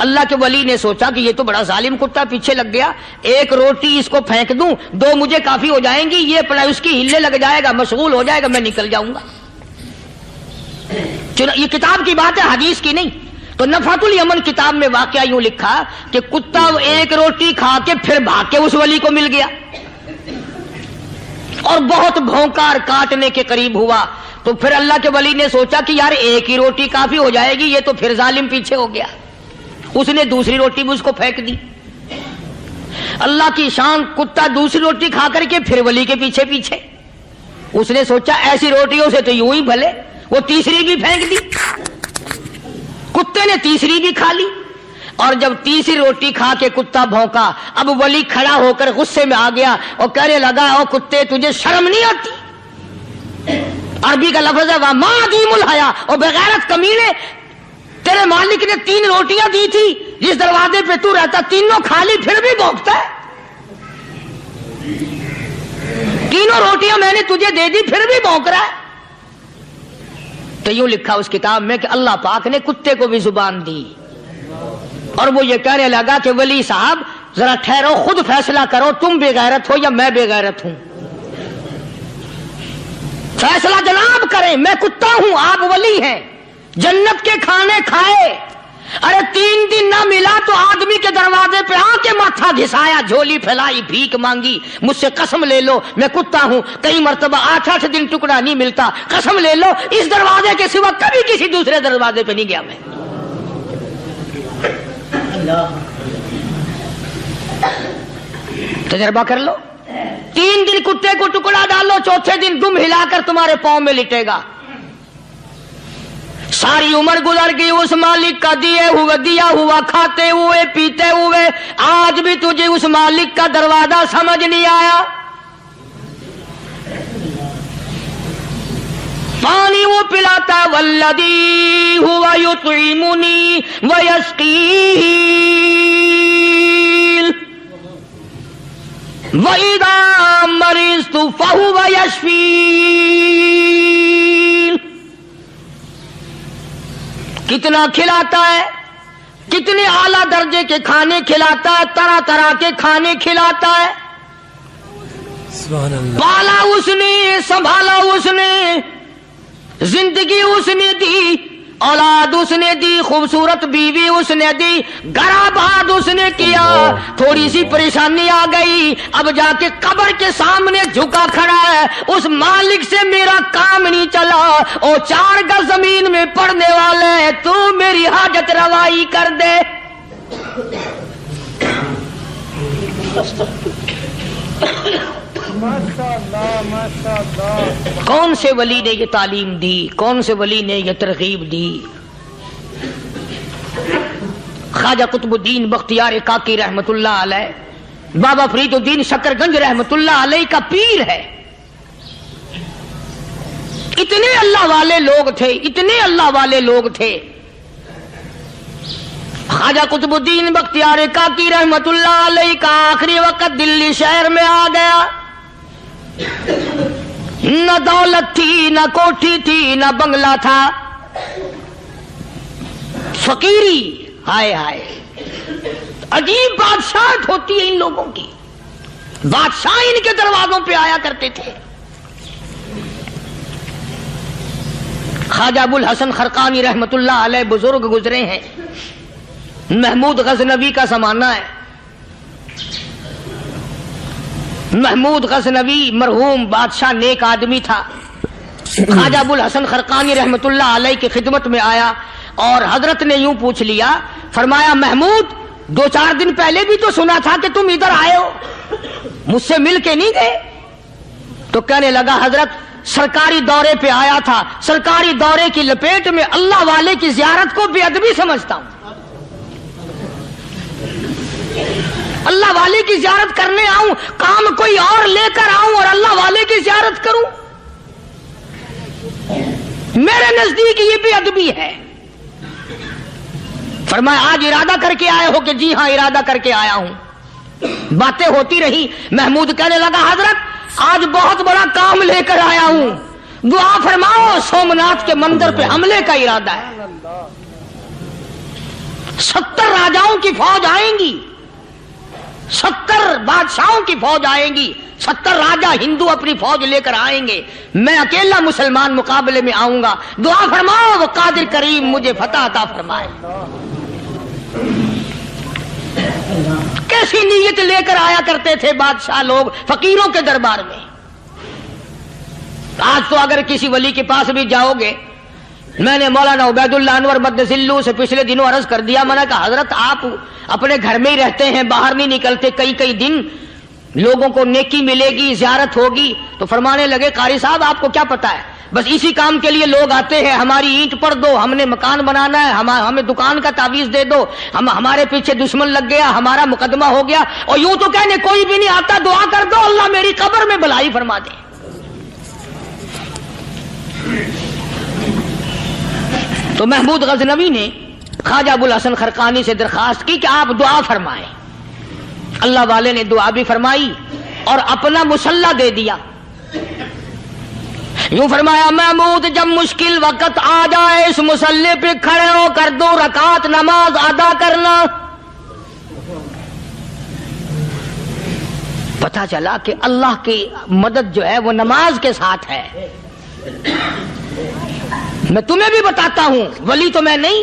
اللہ کے ولی نے سوچا کہ یہ تو بڑا ظالم کتا پیچھے لگ گیا, 1 روٹی اس کو پھینک دوں, 2 مجھے کافی ہو جائیں گی, یہ اپنا اس کی ہلے لگ جائے گا, مشغول ہو جائے گا, میں نکل جاؤں گا. یہ کتاب کی بات ہے, حدیث کی نہیں. تو نفحۃ الیمن کتاب میں واقعہ یوں لکھا کہ کتا 1 روٹی کھا کے پھر بھاگ کے اس ولی کو مل گیا اور بہت بھونکار کاٹنے کے قریب ہوا. تو پھر اللہ کے ولی نے سوچا کہ یار 1 ہی روٹی کافی ہو جائے گی, یہ تو پھر ظالم پیچھے ہو گیا. اس نے دوسری روٹی بھی اس کو پھینک دی. اللہ کی شان, کتا دوسری روٹی کھا کر کے پھر ولی کے پیچھے پیچھے. اس نے سوچا ایسی روٹیوں سے تو یوں ہی بھلے, وہ تیسری بھی پھینک دی. کتے نے تیسری بھی کھا لی اور جب تیسری روٹی کھا کے کتا بھونکا, اب ولی کھڑا ہو کر غصے میں آ گیا اور کہنے لگا, او کتے تجھے شرم نہیں آتی؟ عربی کا لفظ ہے وَمَا عَدِيمُ الْحَيَا, اور بغیرت کمینے, تیرے مالک نے 3 روٹیاں دی تھی, جس دروازے پہ تو رہتا تینوں کھا لی, پھر بھی بھونکتا ہے. 3 روٹیاں میں نے تجھے دے دی, پھر بھی بھونک رہا ہے. تو یوں لکھا اس کتاب میں کہ اللہ پاک نے کتے کو بھی زبان دی اور وہ یہ کہنے لگا کہ ولی صاحب ذرا ٹھہرو, خود فیصلہ کرو, تم بے غیرت ہو یا میں بے غیرت ہوں. فیصلہ جناب کریں, میں کتا ہوں, آپ ولی ہیں. جنت کے کھانے کھائے, ارے 3 دن نہ ملا تو آدمی کے دروازے پہ آ کے ماتھا گھسایا, جھولی پھیلائی, بھیک مانگی, مجھ سے قسم لے لو میں کتا ہوں. کئی مرتبہ 8 دن ٹکڑا نہیں ملتا, قسم لے لو اس دروازے کے سوا کبھی کسی دوسرے دروازے پہ نہیں گیا میں. تجربہ کر لو, 3 دن کتے کو ٹکڑا ڈالو, چوتھے دن دم ہلا کر تمہارے پاؤں میں لٹے گا. ساری عمر گزر گئی اس مالک کا دیا ہوا کھاتے ہوئے پیتے ہوئے, آج بھی تجھے اس مالک کا دروازہ سمجھ نہیں آیا. پانی وہ پلاتا ہے, والذی ہوا یطعمنی ویسقین, وَإِذَا مَرِضْتُ فَهُوَ يَشْفِينِ. کتنا کھلاتا ہے, کتنے اعلیٰ درجے کے کھانے کھلاتا ہے, طرح طرح کے کھانے کھلاتا ہے. پالا اس نے, سنبھالا اس نے, زندگی اس نے دی, اولاد اس نے دی, خوبصورت بیوی اس نے دی, گھر آباد اس نے کیا. تھوڑی سی پریشانی آ گئی, اب جا کے قبر کے سامنے جھکا کھڑا ہے, اس مالک سے میرا کام نہیں چلا, اور 4 گز زمین میں پڑنے والے, تو میری حاجت روائی کر دے. کون سے ولی نے یہ تعلیم دی, کون سے ولی نے یہ ترغیب دی؟ خواجہ قطب الدین بختیار کاکی رحمت اللہ علیہ, بابا فرید الدین شکر گنج رحمت اللہ علیہ کا پیر ہے. اتنے اللہ والے لوگ تھے, اتنے اللہ والے لوگ تھے. خواجہ قطب الدین بختیار کاکی رحمت اللہ علیہ کا آخری وقت دلی شہر میں آ گیا. نہ دولت تھی, نہ کوٹھی تھی, نہ بنگلہ تھا, فقیری. ہائے ہائے, عجیب بادشاہت ہوتی ہے ان لوگوں کی. بادشاہ ان کے دروازوں پہ آیا کرتے تھے. خواجہ ابو الحسن خرقانی رحمت اللہ علیہ بزرگ گزرے ہیں. محمود غزنوی کا زمانہ ہے. محمود غزنوی مرحوم بادشاہ نیک آدمی تھا. خواجہ ابو الحسن خرقانی رحمت اللہ علیہ کی خدمت میں آیا اور حضرت نے یوں پوچھ لیا, فرمایا محمود 2-4 دن پہلے بھی تو سنا تھا کہ تم ادھر آئے ہو, مجھ سے مل کے نہیں گئے؟ تو کہنے لگا حضرت سرکاری دورے پہ آیا تھا، سرکاری دورے کی لپیٹ میں اللہ والے کی زیارت کو بے ادبی سمجھتا ہوں۔ اللہ والے کی زیارت کرنے آؤں، کام کوئی اور لے کر آؤں اور اللہ والے کی زیارت کروں، میرے نزدیک یہ بے ادبی ہے۔ فرمایا آج ارادہ کر کے آئے ہو؟ کہ جی ہاں ارادہ کر کے آیا ہوں۔ باتیں ہوتی رہی، محمود کہنے لگا حضرت آج بہت بڑا کام لے کر آیا ہوں، دعا فرماؤ۔ سومناتھ کے مندر پہ حملے کا ارادہ ہے، 70 راجاؤں کی فوج آئیں گی، 70 بادشاہوں کی فوج آئیں گی، 70 راجا ہندو اپنی فوج لے کر آئیں گے، میں اکیلا مسلمان مقابلے میں آؤں گا، دعا فرماؤ وہ قادر کریم مجھے فتح عطا فرمائے۔ کیسی نیت لے کر آیا کرتے تھے بادشاہ لوگ فقیروں کے دربار میں۔ آج تو اگر کسی ولی کے پاس بھی جاؤ گے، میں نے مولانا عبید اللہ انور مدثلو سے پچھلے دنوں عرض کر دیا، میں نے کہا حضرت آپ اپنے گھر میں ہی رہتے ہیں، باہر نہیں نکلتے، کئی دن لوگوں کو نیکی ملے گی، زیارت ہوگی، تو فرمانے لگے قاری صاحب آپ کو کیا پتا ہے، بس اسی کام کے لیے لوگ آتے ہیں، ہماری اینٹ پڑ دو، ہم نے مکان بنانا ہے، ہمیں دکان کا تعویذ دے دو، ہمارے پیچھے دشمن لگ گیا، ہمارا مقدمہ ہو گیا، اور یوں تو کہنے کوئی بھی نہیں آتا، دعا کر دو اللہ میری قبر میں بھلائی فرما دے۔ تو محمود غزنوی نے خواجہ ابوالحسن خرقانی سے درخواست کی کہ آپ دعا فرمائیں۔ اللہ والے نے دعا بھی فرمائی اور اپنا مسلح دے دیا۔ یوں فرمایا محمود جب مشکل وقت آ جائے اس مسلح پہ کھڑے ہو کر 2 رکعت نماز ادا کرنا۔ پتہ چلا کہ اللہ کی مدد جو ہے وہ نماز کے ساتھ ہے۔ میں تمہیں بھی بتاتا ہوں، ولی تو میں نہیں،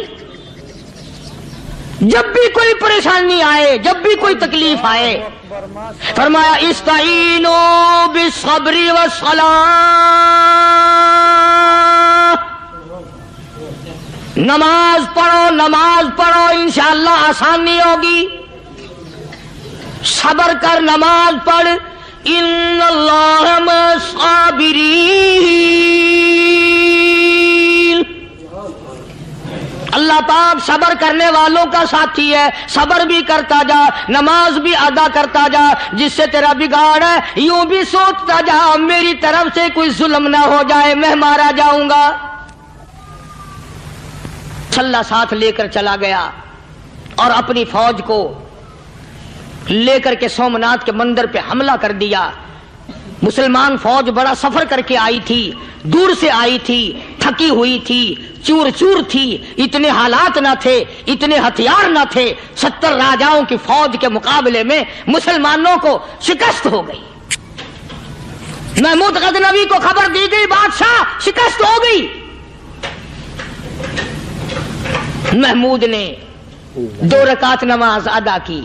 جب بھی کوئی پریشانی آئے، جب بھی کوئی تکلیف آئے، فرمایا استعینوا بالصبر والصلاۃ، نماز پڑھو انشاءاللہ آسانی ہوگی، صبر کر نماز پڑھ، ان اللہ مع الصابرین، اللہ پاک صبر کرنے والوں کا ساتھی ہے، صبر بھی کرتا جا، نماز بھی ادا کرتا جا، جس سے تیرا بگاڑ ہے یوں بھی سوچتا جا میری طرف سے کوئی ظلم نہ ہو جائے، میں مارا جاؤں گا۔ مسلح ساتھ لے کر چلا گیا اور اپنی فوج کو لے کر کے سومناتھ کے مندر پہ حملہ کر دیا۔ مسلمان فوج بڑا سفر کر کے آئی تھی، دور سے آئی تھی، تھکی ہوئی تھی، چور چور تھی، اتنے حالات نہ تھے، اتنے ہتھیار نہ تھے، 70 راجاؤں کی فوج کے مقابلے میں مسلمانوں کو شکست ہو گئی۔ محمود غزنوی کو خبر دی گئی بادشاہ شکست ہو گئی۔ محمود نے 2 رکعت نماز ادا کی،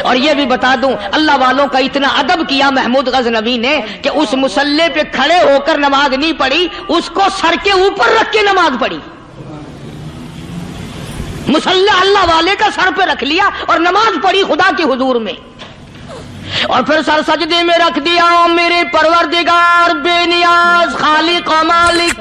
اور یہ بھی بتا دوں اللہ والوں کا اتنا ادب کیا محمود غزنوی نے کہ اس مسلح پہ کھڑے ہو کر نماز نہیں پڑھی، اس کو سر کے اوپر رکھ کے نماز پڑھی۔ مسلح اللہ والے کا سر پہ رکھ لیا اور نماز پڑھی خدا کے حضور میں، اور پھر سر سجدے میں رکھ دیا، میرے پروردگار بے نیاز خالق و مالک،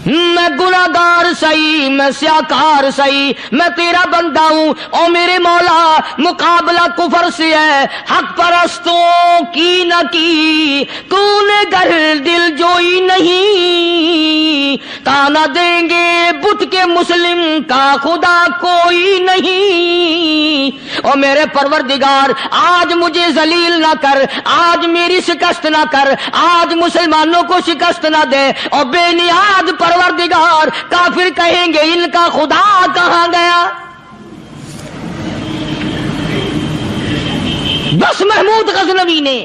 میں گناہگار سہی، میں سیاکار سہی، میں تیرا بندہ ہوں، او میرے مولا مقابلہ کفر سے ہے، حق پرستوں کی نہ کی تو نے گر دل جوئی نہیں، تانا دیں گے بت کے مسلم کا خدا کوئی نہیں، او میرے پروردگار آج مجھے ذلیل نہ کر، آج میری شکست نہ کر، آج مسلمانوں کو شکست نہ دے، اور بے نیاز پروردگار کافر کہیں گے ان کا خدا کہاں گیا۔ بس محمود غزنوی نے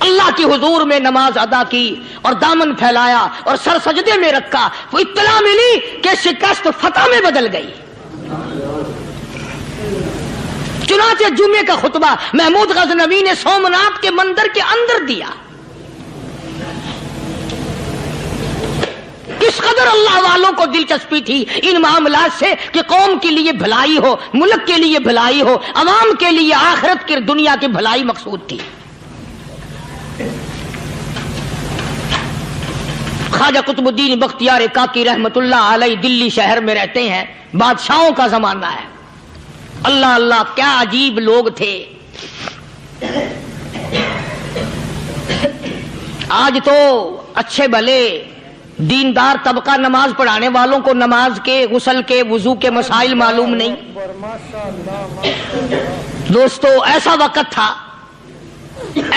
اللہ کی حضور میں نماز ادا کی اور دامن پھیلایا اور سر سجدے میں رکھا، وہ اطلاع ملی کہ شکست فتح میں بدل گئی۔ چنانچہ جمعے کا خطبہ محمود غزنوی نے سومناتھ کے مندر کے اندر دیا۔ اس قدر اللہ والوں کو دلچسپی تھی ان معاملات سے کہ قوم کے لیے بھلائی ہو، ملک کے لیے بھلائی ہو، عوام کے لیے آخرت کی دنیا کی بھلائی مقصود تھی۔ خواجہ قطب الدین بختیار کاکی رحمت اللہ علیہ دلی شہر میں رہتے ہیں، بادشاہوں کا زمانہ ہے۔ اللہ اللہ کیا عجیب لوگ تھے۔ آج تو اچھے بھلے دیندار طبقہ نماز پڑھانے والوں کو نماز کے، غسل کے، وضو کے مسائل معلوم نہیں۔ دوستو ایسا وقت تھا،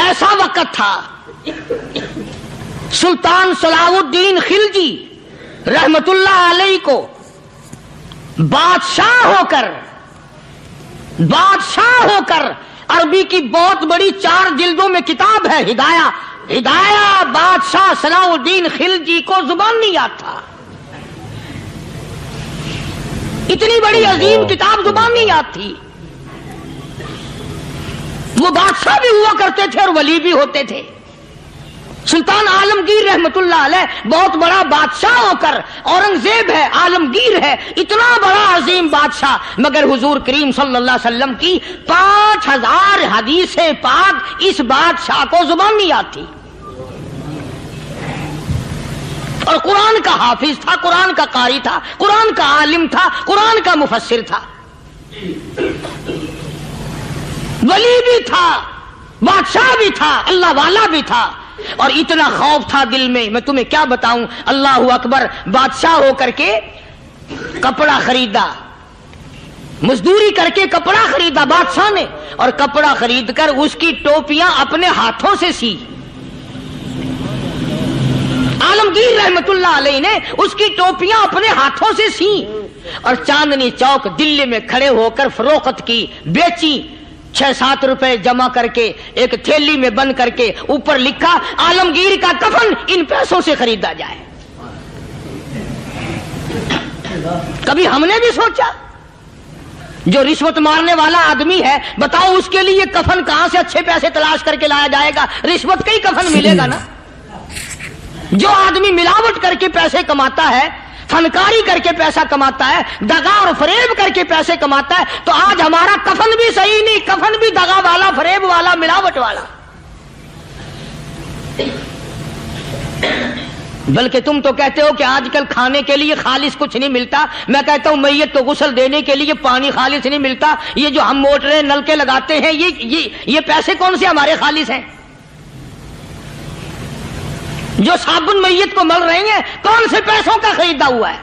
ایسا وقت تھا، سلطان صلاح الدین خلجی رحمت اللہ علیہ کو بادشاہ ہو کر عربی کی بہت بڑی 4 جلدوں میں کتاب ہے ہدایہ بادشاہ صلاح الدین خلجی کو زبان نہیں یاد تھا، اتنی بڑی عظیم کتاب زبان نہیں یاد تھی۔ وہ بادشاہ بھی ہوا کرتے تھے اور ولی بھی ہوتے تھے۔ سلطان عالمگیر رحمت اللہ علیہ بہت بڑا بادشاہ ہو کر، اورنگزیب ہے، عالمگیر ہے، اتنا بڑا عظیم بادشاہ، مگر حضور کریم صلی اللہ علیہ وسلم کی 5000 حدیث پاک اس بادشاہ کو زبان نہیں یاد تھی، اور قرآن کا حافظ تھا، قرآن کا قاری تھا، قرآن کا عالم تھا، قرآن کا مفسر تھا، ولی بھی تھا، بادشاہ بھی تھا، اللہ والا بھی تھا، اور اتنا خوف تھا دل میں تمہیں کیا بتاؤں۔ اللہ اکبر، بادشاہ ہو کر کے کپڑا خریدا، مزدوری کر کے کپڑا خریدا بادشاہ نے، اور کپڑا خرید کر اس کی ٹوپیاں اپنے ہاتھوں سے سی۔ عالمگیر رحمت اللہ علیہ نے اس کی ٹوپیاں اپنے ہاتھوں سے سی، اور چاندنی چوک دلی میں کھڑے ہو کر فروخت کی، بیچی۔ 6-7 روپے جمع کر کے ایک تھیلی میں بند کر کے اوپر لکھا عالمگیر کا کفن ان پیسوں سے خریدا جائے۔ کبھی ہم نے بھی سوچا جو رشوت مارنے والا آدمی ہے، بتاؤ اس کے لیے کفن کہاں سے اچھے پیسے تلاش کر کے لایا جائے گا؟ رشوت کا ہی کفن ملے گا نا۔ جو آدمی ملاوٹ کر کے پیسے کماتا ہے، فنکاری کر کے پیسہ کماتا ہے، دغا اور فریب کر کے پیسے کماتا ہے، تو آج ہمارا کفن بھی صحیح نہیں، کفن بھی دغا والا، فریب والا، ملاوٹ والا۔ بلکہ تم تو کہتے ہو کہ آج کل کھانے کے لیے خالص کچھ نہیں ملتا، میں کہتا ہوں میت کو غسل دینے کے لیے پانی خالص نہیں ملتا۔ یہ جو ہم موٹریں نلکے لگاتے ہیں، یہ پیسے کون سے ہمارے خالص ہیں؟ جو صابن میت کو مل رہی ہیں کون سے پیسوں کا خریدا ہوا ہے؟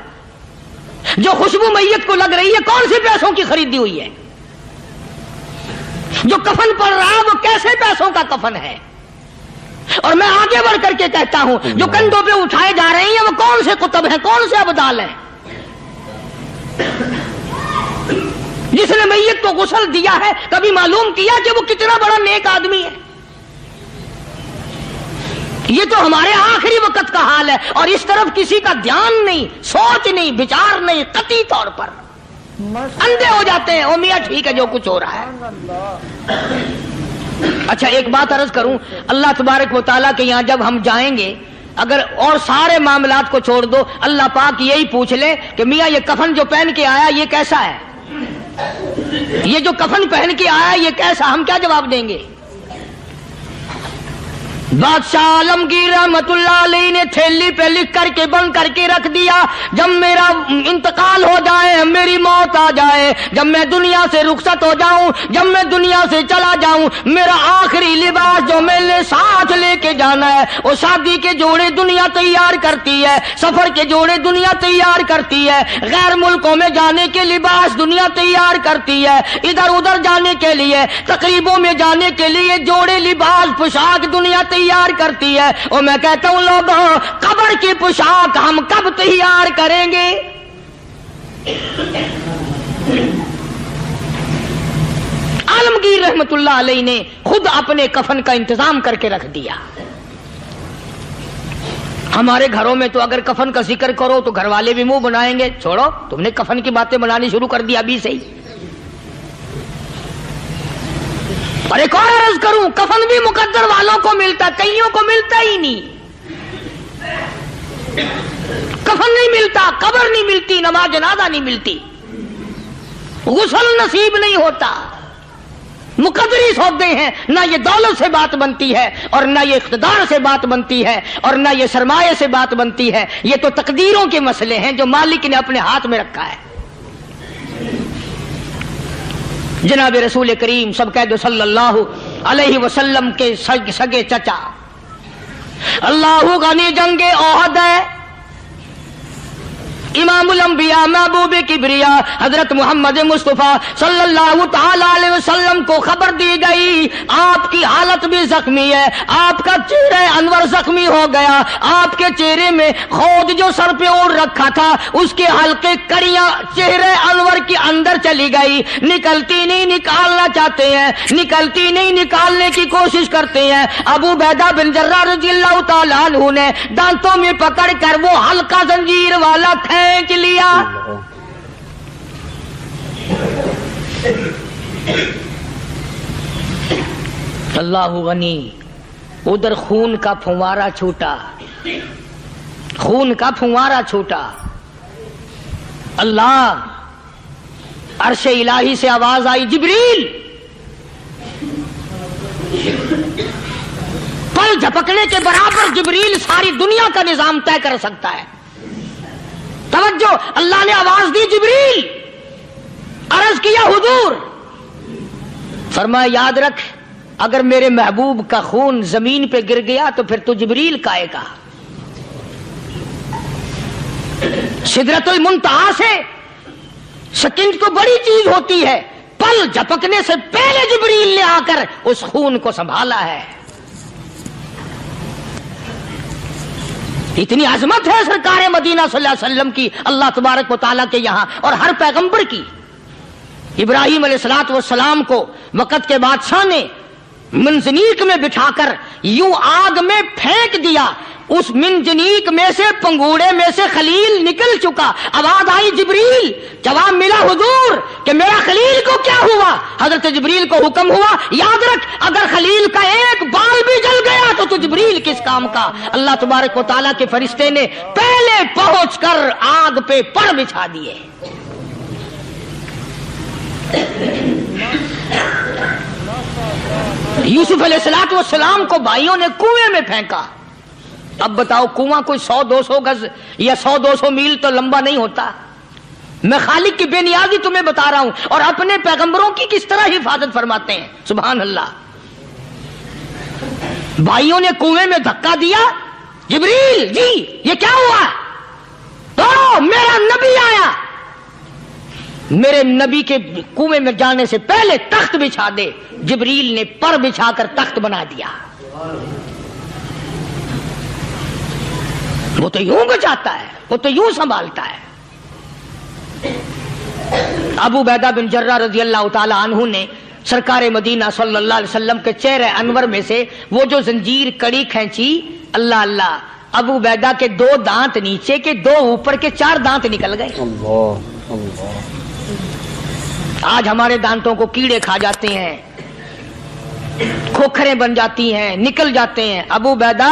جو خوشبو میت کو لگ رہی ہے کون سے پیسوں کی خریدی ہوئی ہے؟ جو کفن پڑ رہا ہے وہ کیسے پیسوں کا کفن ہے؟ اور میں آگے بڑھ کر کے کہتا ہوں جو کندھوں پہ اٹھائے جا رہے ہیں وہ کون سے کتب ہیں، کون سے ابدال ہیں؟ جس نے میت کو غسل دیا ہے کبھی معلوم کیا کہ وہ کتنا بڑا نیک آدمی ہے؟ یہ تو ہمارے آخری وقت کا حال ہے، اور اس طرف کسی کا دھیان نہیں، سوچ نہیں، بچار نہیں، قطعی طور پر اندھے ہو جاتے ہیں۔ او میاں ٹھیک ہے جو کچھ ہو رہا ہے۔ اچھا ایک بات عرض کروں، اللہ تبارک و تعالیٰ کے یہاں جب ہم جائیں گے، اگر اور سارے معاملات کو چھوڑ دو، اللہ پاک یہی پوچھ لے کہ میاں یہ کفن جو پہن کے آیا یہ کیسا ہے؟ یہ جو کفن پہن کے آیا یہ کیسا؟ ہم کیا جواب دیں گے؟ بادشاہ عالمگیر رحمت اللہ علیہ نے تھیلی پہ لکھ کر کے بند کر کے رکھ دیا، جب میرا انتقال ہو جائے، میری موت آ جائے، جب میں دنیا سے رخصت ہو جاؤں، جب میں دنیا سے چلا جاؤں، میرا آخری لباس جو میں نے ساتھ لے کے جانا ہے، وہ شادی کے جوڑے دنیا تیار کرتی ہے، سفر کے جوڑے دنیا تیار کرتی ہے، غیر ملکوں میں جانے کے لباس دنیا تیار کرتی ہے، ادھر ادھر جانے کے لیے، تقریبوں میں جانے کے لیے جوڑے لباس پوشاک دنیا تیار کرتی ہے۔ اور میں کہتا ہوں لوگوں، قبر کی پوشاک ہم کب تیار کریں گے؟ عالمگیر رحمت اللہ علیہ نے خود اپنے کفن کا انتظام کر کے رکھ دیا۔ ہمارے گھروں میں تو اگر کفن کا ذکر کرو تو گھر والے بھی منہ بنائیں گے، چھوڑو تم نے کفن کی باتیں بنانی شروع کر دی ابھی سے ہی۔ اور ایک اور عرض کروں، کفن بھی مقدر والوں کو ملتا، کئیوں کو ملتا ہی نہیں۔ کفن نہیں ملتا، قبر نہیں ملتی، نماز جنازہ نہیں ملتی، غسل نصیب نہیں ہوتا، مقدری سودے ہیں، نہ یہ دولت سے بات بنتی ہے اور نہ یہ اقتدار سے بات بنتی ہے اور نہ یہ سرمایہ سے بات بنتی ہے، یہ تو تقدیروں کے مسئلے ہیں جو مالک نے اپنے ہاتھ میں رکھا ہے۔ جناب رسول کریم سب کہہ دو صلی اللہ علیہ وسلم کے سگے چچا، اللہ غنی جنگ احد ہے، امام الانبیاء محبوب کبریا حضرت محمد مصطفیٰ صلی اللہ تعالی علیہ وسلم کو خبر دی گئی آپ کی حالت بھی زخمی ہے، آپ کا چہرہ انور زخمی ہو گیا، آپ کے چہرے میں خود جو سر پہ اوڑھ رکھا تھا اس کے حلقے کڑیاں چہرے انور کے اندر چلی گئی، نکلتی نہیں، نکالنا چاہتے ہیں، نکلتی نہیں، نکالنے کی کوشش کرتے ہیں۔ ابو عبیدہ بن جراح رضی اللہ تعالیٰ عنہ نے دانتوں میں پکڑ کر وہ حلقہ زنجیر والا کھینچ لیا۔ اللہ غنی، ادھر خون کا پھوارا چھوٹا، خون کا پھوارا چھوٹا۔ اللہ، عرش الہی سے آواز آئی، جبریل، پل جھپکنے کے برابر جبریل ساری دنیا کا نظام طے کر سکتا ہے۔ توجہ، اللہ نے آواز دی، جبریل، عرض کیا حضور، فرمایا یاد رکھ اگر میرے محبوب کا خون زمین پہ گر گیا تو پھر تو جبریل کا آئے گا۔ سدرۃ المنتہا سے سیکنڈ تو بڑی چیز ہوتی ہے، پل جھپکنے سے پہلے جبریل نے آ کر اس خون کو سنبھالا ہے۔ اتنی عظمت ہے سرکار مدینہ صلی اللہ علیہ وسلم کی اللہ تبارک و تعالیٰ کے یہاں اور ہر پیغمبر کی۔ ابراہیم علیہ الصلوۃ والسلام کو وقت کے بادشاہ نے منجنیق میں بٹھا کر یوں آگ میں پھینک دیا، اس منجنیق میں سے پنگوڑے میں سے خلیل نکل چکا، آواز آئی جبریل، جواب ملا حضور کہ میرا خلیل کو کیا ہوا؟ حضرت جبریل کو حکم ہوا یاد رکھ اگر خلیل کا ایک بال بھی جل گیا تو جبریل کس کام کا؟ اللہ تبارک و تعالیٰ کے فرشتے نے پہلے پہنچ کر آگ پہ پڑ بچھا دیے۔ یوسف علیہ السلام کو بھائیوں نے کنویں میں پھینکا۔ اب بتاؤ کنواں کوئی 100-200 گز یا 100-200 میل تو لمبا نہیں ہوتا۔ میں خالق کی بے نیازی تمہیں بتا رہا ہوں اور اپنے پیغمبروں کی کس طرح حفاظت فرماتے ہیں، سبحان اللہ۔ بھائیوں نے کنویں میں دھکا دیا، جبریل جی یہ کیا ہوا؟ تو میرا نبی آیا، میرے نبی کے کنویں میں جانے سے پہلے تخت بچھا دے۔ جبریل نے پر بچھا کر تخت بنا دیا۔ وہ تو یوں بچاتا ہے، وہ تو یوں سنبھالتا ہے۔ ابو عبیدہ بن جراح رضی اللہ تعالی عنہ نے سرکار مدینہ صلی اللہ علیہ وسلم کے چہرے انور میں سے وہ جو زنجیر کڑی کھینچی، اللہ اللہ، ابو عبیدہ کے 2 دانت نیچے کے، 2 اوپر کے، 4 دانت نکل گئے۔ اللہ اللہ۔ آج ہمارے دانتوں کو کیڑے کھا جاتے ہیں، کھوکھریں بن جاتی ہیں، نکل جاتے ہیں۔ ابو عبیدہ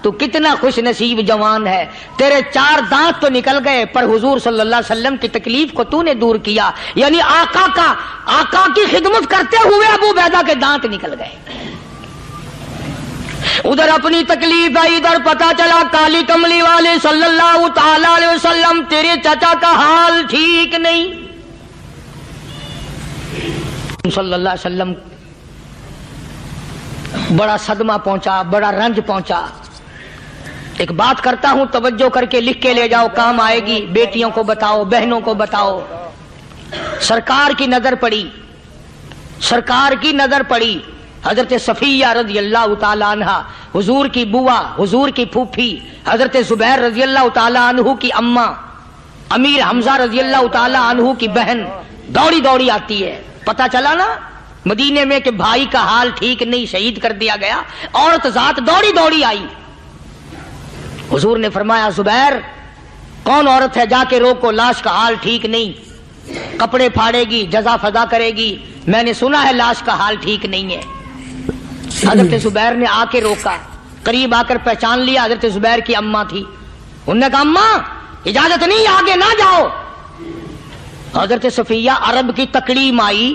تو کتنا خوش نصیب جوان ہے، تیرے 4 دانت تو نکل گئے پر حضور صلی اللہ علیہ وسلم کی تکلیف کو تو نے دور کیا، یعنی آقا کی خدمت کرتے ہوئے ابو عبیدہ کے دانت نکل گئے۔ ادھر اپنی تکلیف ہے، ادھر پتا چلا کالی کملی والے صلی اللہ تعالی علیہ وسلم تیرے چچا کا حال ٹھیک نہیں۔ صلی اللہ علیہ وسلم بڑا صدمہ پہنچا، بڑا رنج پہنچا۔ ایک بات کرتا ہوں توجہ کر کے لکھ کے لے جاؤ، کام آئے گی، بیٹیوں کو بتاؤ، بہنوں کو بتاؤ۔ سرکار کی نظر پڑی، سرکار کی نظر پڑی حضرت صفیہ رضی اللہ تعالی عنہ، حضور کی بوا، حضور کی پھوپھی، حضرت زبیر رضی اللہ تعالی عنہ کی اماں، امیر حمزہ رضی اللہ تعالی عنہ کی بہن دوڑی دوڑی آتی ہے۔ پتا چلا نا مدینے میں کہ بھائی کا حال ٹھیک نہیں، شہید کر دیا گیا، عورت ذات دوڑی دوڑی آئی۔ حضور نے فرمایا زبیر کون عورت ہے، جا کے روکو، لاش کا حال ٹھیک نہیں، کپڑے پھاڑے گی، جزا فضا کرے گی، میں نے سنا ہے لاش کا حال ٹھیک نہیں ہے۔ حضرت زبیر نے آ کے روکا، قریب آ کر پہچان لیا حضرت زبیر کی اماں تھی۔ انہوں نے کہا اماں اجازت نہیں، آگے نہ جاؤ۔ حضرت صفیہ عرب کی تکڑیم آئی،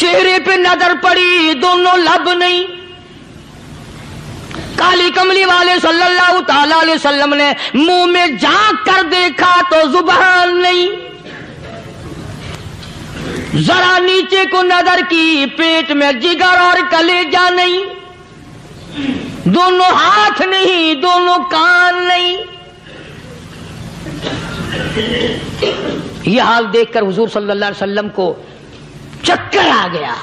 چہرے پہ نظر پڑی دونوں لب نہیں. کالی کملی والے صلی اللہ تعالی علیہ وسلم نے منہ میں جھانک کر دیکھا تو زبان نہیں. ذرا نیچے کو نظر کی پیٹ میں جگر اور کلیجہ نہیں. دونوں ہاتھ نہیں دونوں کان نہیں. یہ حال دیکھ کر حضور صلی اللہ علیہ وسلم کو چکر آ گیا,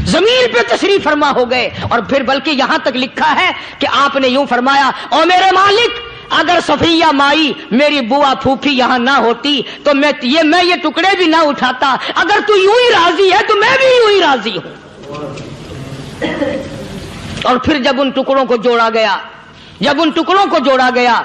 زمین پہ تشریف فرما ہو گئے. اور پھر بلکہ یہاں تک لکھا ہے کہ آپ نے یوں فرمایا, او میرے مالک اگر صفیہ مائی میری بوا پھوپھی یہاں نہ ہوتی تو میں یہ ٹکڑے بھی نہ اٹھاتا. اگر تو یوں ہی راضی ہے تو میں بھی یوں ہی راضی ہوں. اور پھر جب ان ٹکڑوں کو جوڑا گیا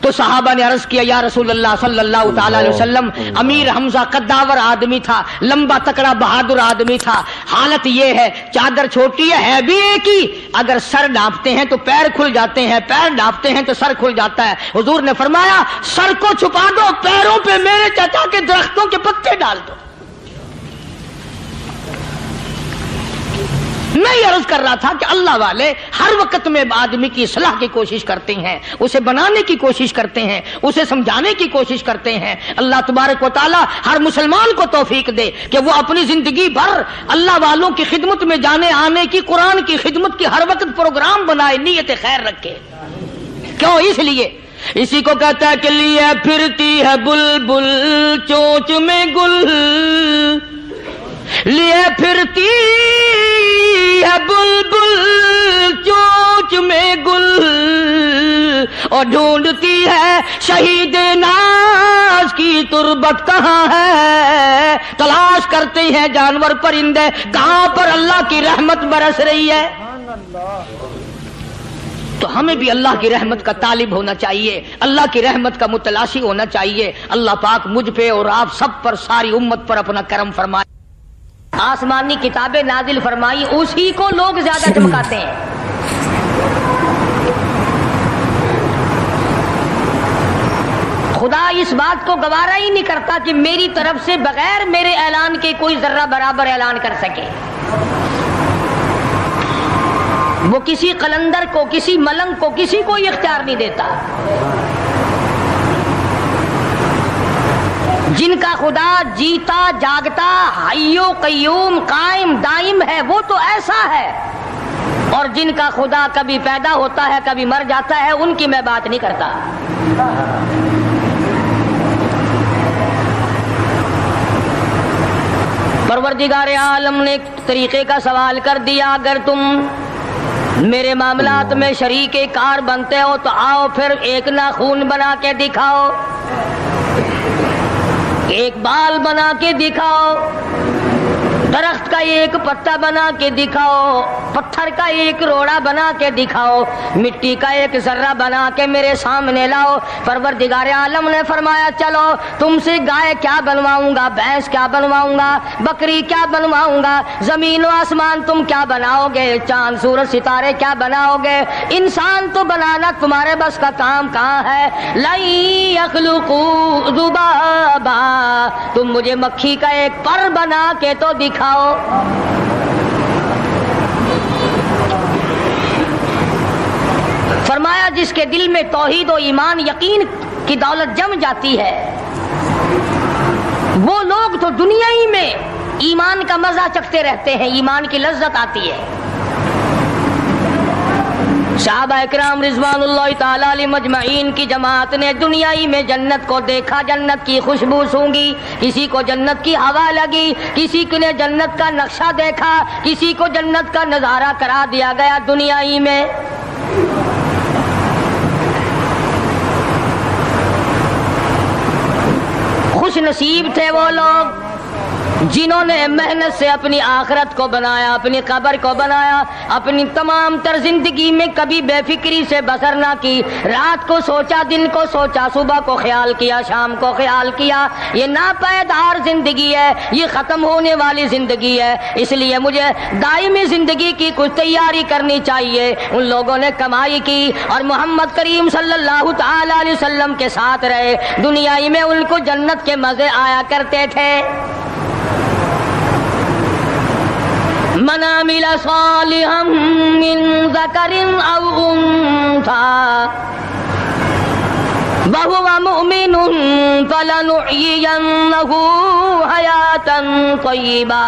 تو صحابہ نے عرض کیا, یا رسول اللہ صلی اللہ تعالی علیہ وسلم, امیر حمزہ قداور آدمی تھا, لمبا تکڑا بہادر آدمی تھا. حالت یہ ہے چادر چھوٹی ہے بھی ایک ہی, اگر سر ڈھانپتے ہیں تو پیر کھل جاتے ہیں, پیر ڈھانپتے ہیں تو سر کھل جاتا ہے. حضور نے فرمایا سر کو چھپا دو, پیروں پہ میرے چچا کے درختوں کے پتے ڈال دو. میں یہ عرض کر رہا تھا کہ اللہ والے ہر وقت میں آدمی کی اصلاح کی کوشش کرتے ہیں, اسے بنانے کی کوشش کرتے ہیں, اسے سمجھانے کی کوشش کرتے ہیں. اللہ تبارک و تعالی ہر مسلمان کو توفیق دے کہ وہ اپنی زندگی بھر اللہ والوں کی خدمت میں جانے آنے کی, قرآن کی خدمت کی ہر وقت پروگرام بنائے, نیت خیر رکھے. کیوں؟ اس لیے اسی کو کہتا ہے کہ لیے پھرتی ہے بلبل چونچ میں گل, لیے پھرتی ہے بلبل چونچ میں گل, اور ڈھونڈتی ہے شہید ناز کی تربت کہاں ہے. تلاش کرتے ہیں جانور پرندے کہاں پر اللہ کی رحمت برس رہی ہے. تو ہمیں بھی اللہ کی رحمت کا طالب ہونا چاہیے, اللہ کی رحمت کا متلاشی ہونا چاہیے. اللہ پاک مجھ پہ اور آپ سب پر, ساری امت پر اپنا کرم فرمائے. آسمانی کتابیں نازل فرمائی, اسی کو لوگ زیادہ چمکاتے ہیں. خدا اس بات کو گوارا ہی نہیں کرتا کہ میری طرف سے بغیر میرے اعلان کے کوئی ذرہ برابر اعلان کر سکے. وہ کسی قلندر کو, کسی ملنگ کو, کسی کو اختیار نہیں دیتا. جن کا خدا جیتا جاگتا حی و قیوم قائم دائم ہے وہ تو ایسا ہے, اور جن کا خدا کبھی پیدا ہوتا ہے کبھی مر جاتا ہے ان کی میں بات نہیں کرتا. پروردگار عالم نے ایک طریقے کا سوال کر دیا, اگر تم میرے معاملات میں شریک کار بنتے ہو تو آؤ پھر ایک ناخون بنا کے دکھاؤ, ایک بال بنا کے دکھاؤ, درخت کا ایک پتا بنا کے دکھاؤ, پتھر کا ایک روڑا بنا کے دکھاؤ, مٹی کا ایک ذرہ بنا کے میرے سامنے لاؤ. پروردگار عالم نے فرمایا چلو تم سے گائے کیا بنواؤں گا, بھینس کیا بنواؤں گا, بکری کیا بنواؤں گا, زمین و آسمان تم کیا بناؤ گے, چاند سورج ستارے کیا بناؤ گے, انسان تو بنانا تمہارے بس کا کام کہاں ہے. لن یخلقوا ذبابا, تم مجھے مکھی کا ایک پر بنا کے تو دکھاؤ. فرمایا جس کے دل میں توحید و ایمان یقین کی دولت جم جاتی ہے وہ لوگ تو دنیا ہی میں ایمان کا مزہ چکھتے رہتے ہیں, ایمان کی لذت آتی ہے. صحابہ اکرام رضوان اللہ تعالی علیہ مجمعین کی جماعت نے دنیائی میں جنت کو دیکھا, جنت کی خوشبو سونگھی, کسی کو جنت کی ہوا لگی, کسی نے جنت کا نقشہ دیکھا, کسی کو جنت کا نظارہ کرا دیا گیا دنیائی میں. خوش نصیب تھے وہ لوگ جنہوں نے محنت سے اپنی آخرت کو بنایا, اپنی قبر کو بنایا, اپنی تمام تر زندگی میں کبھی بے فکری سے بسر نہ کی. رات کو سوچا, دن کو سوچا, صبح کو خیال کیا, شام کو خیال کیا. یہ ناپائیدار زندگی ہے, یہ ختم ہونے والی زندگی ہے, اس لیے مجھے دائمی زندگی کی کچھ تیاری کرنی چاہیے. ان لوگوں نے کمائی کی اور محمد کریم صلی اللہ تعالی علیہ وسلم کے ساتھ رہے. دنیائی میں ان کو جنت کے مزے آیا کرتے تھے. من عمل صالحا من ذکر او انثى وهو مؤمن فلنحيينه حیاتا طیبا.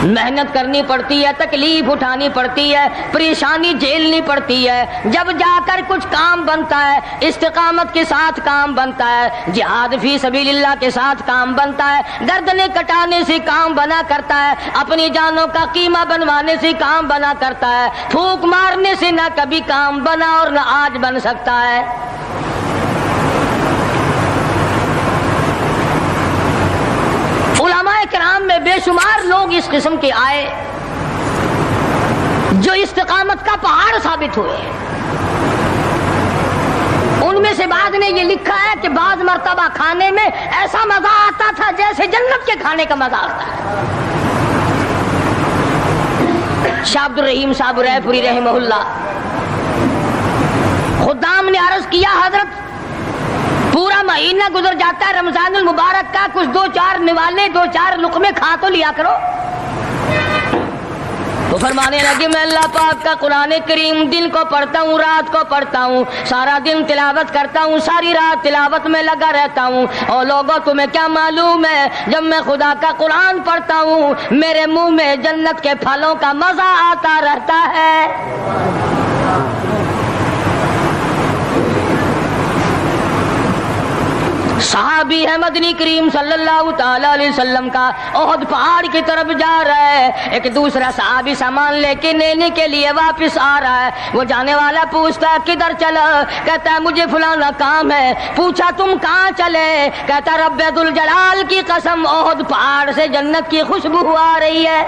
محنت کرنی پڑتی ہے، تکلیف اٹھانی پڑتی ہے، پریشانی جھیلنی پڑتی ہے، جب جا کر کچھ کام بنتا ہے، استقامت کے ساتھ کام بنتا ہے، جہاد فی سبیل اللہ کے ساتھ کام بنتا ہے، گردنیں کٹانے سے کام بنا کرتا ہے، اپنی جانوں کا قیمہ بنوانے سے کام بنا کرتا ہے، پھونک مارنے سے نہ کبھی کام بنا اور نہ آج بن سکتا ہے. علماء کرام میں بے شمار لوگ اس قسم کے آئے جو استقامت کا پہاڑ ثابت ہوئے. ان میں سے بعض نے یہ لکھا ہے کہ بعض مرتبہ کھانے میں ایسا مزہ آتا تھا جیسے جنت کے کھانے کا مزہ آتا ہے. شاہ عبد الرحیم صاحب رائے پوری رحمہ اللہ خدام نے عرض کیا حضرت پورا مہینہ گزر جاتا ہے رمضان المبارک کا، کچھ دو چار نوالے دو چار لقمے کھا تو لیا کرو. تو فرمانے لگے میں اللہ پاک کا قرآن کریم دن کو پڑھتا ہوں، رات کو پڑھتا ہوں، سارا دن تلاوت کرتا ہوں، ساری رات تلاوت میں لگا رہتا ہوں. اور لوگوں تمہیں کیا معلوم ہے جب میں خدا کا قرآن پڑھتا ہوں میرے منہ میں جنت کے پھلوں کا مزہ آتا رہتا ہے. صحابی ہے مدنی کریم صلی اللہ تعالی علیہ وسلم کا، احد پہاڑ کی طرف جا رہا ہے. ایک دوسرا صحابی سامان لے کے لینے کے لیے واپس آ رہا ہے. وہ جانے والا پوچھتا ہے کدھر چلا؟ کہتا ہے مجھے فلانا کام ہے. پوچھا تم کہاں چلے؟ کہتا رب ذوالجلال کی قسم احد پہاڑ سے جنت کی خوشبو آ رہی ہے.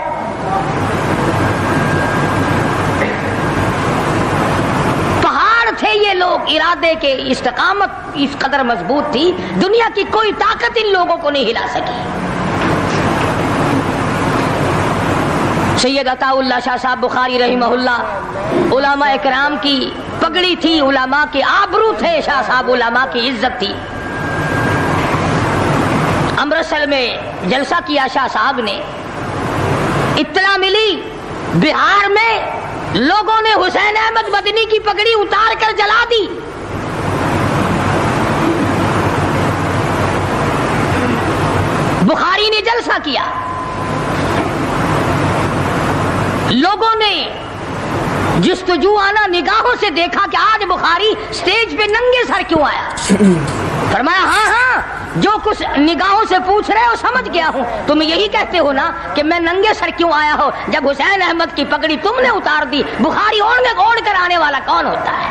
تھے یہ لوگ ارادے کے، استقامت اس قدر مضبوط تھی دنیا کی کوئی طاقت ان لوگوں کو نہیں ہلا سکی. سید عطا اللہ شاہ صاحب بخاری رحمہ اللہ علماء اکرام کی پگڑی تھی، علماء کے آبرو تھے شاہ صاحب، علماء کی عزت تھی. امرتسر میں جلسہ کیا شاہ صاحب نے، اطلاع ملی بہار میں لوگوں نے حسین احمد مدنی کی پگڑی اتار کر جلا دی. بخاری نے جلسہ کیا، لوگوں نے جستجوانہ نگاہوں سے دیکھا کہ آج بخاری سٹیج پہ ننگے سر کیوں آیا. فرمایا ہاں جو کچھ نگاہوں سے پوچھ رہے ہو سمجھ گیا ہوں، تم یہی کہتے ہو نا کہ میں ننگے سر کیوں آیا ہو جب حسین احمد کی پگڑی تم نے اتار دی. بخاری اوڑھ کر آنے والا کون ہوتا ہے؟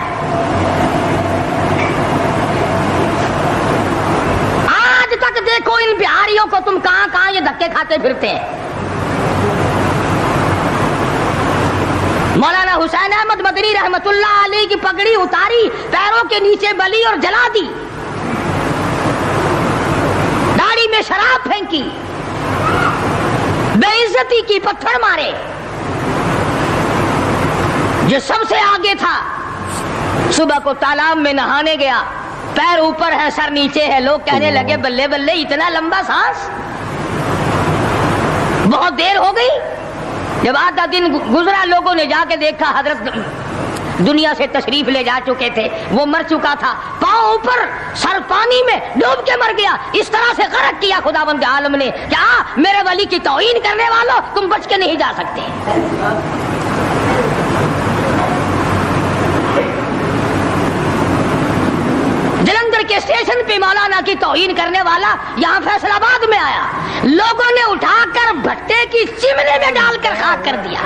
آج تک دیکھو ان بہاریوں کو تم کہاں کہاں یہ دھکے کھاتے پھرتے ہیں. مولانا حسین احمد مدنی رحمت اللہ علیہ کی پگڑی اتاری، پیروں کے نیچے بلی اور جلا دی، داڑھی میں شراب پھینکی، بے عزتی کی، پتھر مارے. جو سب سے آگے تھا صبح کو تالاب میں نہانے گیا، پیر اوپر ہے سر نیچے ہے. لوگ کہنے لگے بلے بلے اتنا لمبا سانس. بہت دیر ہو گئی، جب آدھا دن گزرا لوگوں نے جا کے دیکھا حضرت دنیا سے تشریف لے جا چکے تھے، وہ مر چکا تھا، پاؤں اوپر سر پانی میں ڈوب کے مر گیا. اس طرح سے غرق کیا خداوند عالم نے. کیا میرے ولی کی توہین کرنے والوں تم بچ کے نہیں جا سکتے. جلندھر کے اسٹیشن پہ مولانا کی توہین کرنے والا یہاں فیصل آباد میں آیا، لوگوں نے اٹھا کر بھٹے کی چمنے میں ڈال کر خاک کر دیا.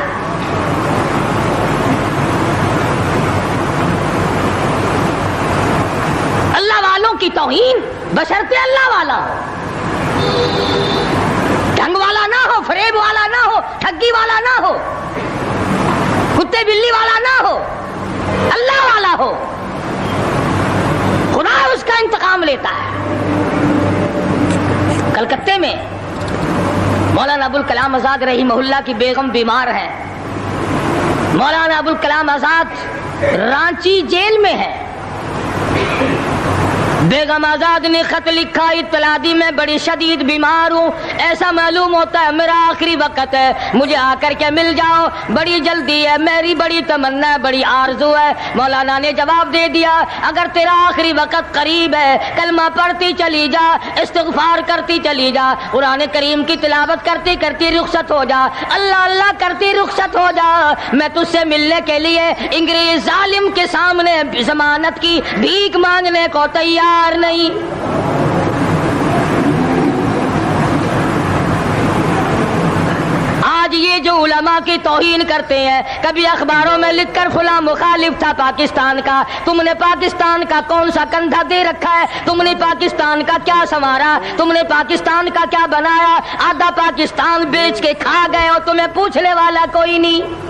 اللہ والوں کی توہین بشرطے اللہ والا ہو، ڈھنگ والا نہ ہو، فریب والا نہ ہو، ٹھگی والا نہ ہو، کتے بلی والا نہ ہو، اللہ والا ہو. خدا اس کا انتقام لیتا ہے. کلکتے میں مولانا ابوالکلام آزاد رحمہ اللہ کی بیگم بیمار ہے. مولانا ابوالکلام آزاد رانچی جیل میں ہے. بیگم آزاد نے خط لکھا، اطلاع دی میں بڑی شدید بیمار ہوں، ایسا معلوم ہوتا ہے میرا آخری وقت ہے، مجھے آ کر کے مل جاؤ، بڑی جلدی ہے، میری بڑی تمنا ہے، بڑی آرزو ہے۔ مولانا نے جواب دے دیا، اگر تیرا آخری وقت قریب ہے کلمہ پڑھتی چلی جا، استغفار کرتی چلی جا، قرآن کریم کی تلاوت کرتی کرتی رخصت ہو جا، اللہ اللہ کرتی رخصت ہو جا، میں تجھ سے ملنے کے لیے انگریز ظالم کے سامنے ضمانت کی بھیک مانگنے کو تیار نہیں۔ آج یہ جو علماء کی توہین کرتے ہیں، کبھی اخباروں میں لکھ کر فلاں مخالف تھا پاکستان کا، تم نے پاکستان کا کون سا کندھا دے رکھا ہے، تم نے پاکستان کا کیا سنوارا، تم نے پاکستان کا کیا بنایا، آدھا پاکستان بیچ کے کھا گئے اور تمہیں پوچھنے والا کوئی نہیں۔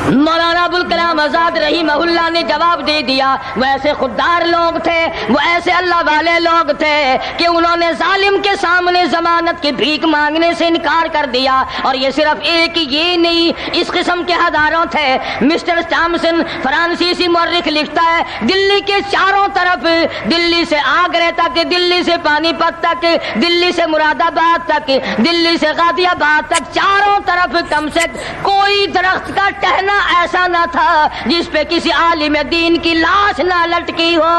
مولانا ابوالکلام آزاد رحمہ اللہ نے جواب دے دیا، وہ ایسے خوددار لوگ تھے، وہ ایسے اللہ والے لوگ تھے کہ انہوں نے ظالم کے سامنے ضمانت کی بھیک مانگنے سے انکار کر دیا۔ اور یہ صرف ایک یہ نہیں، اس قسم کے ہزاروں تھے۔ مسٹر ٹامسن فرانسیسی مورخ لکھتا ہے، دلی کے چاروں طرف، دلی سے آگرہ تک، دلی سے پانی پت تک، دلی سے مراد آباد تک، دلی سے غازی آباد تک، چاروں طرف کم سے کوئی درخت کا ٹہنا ایسا نہ تھا جس پہ کسی عالم دین کی لاش نہ لٹکی ہو۔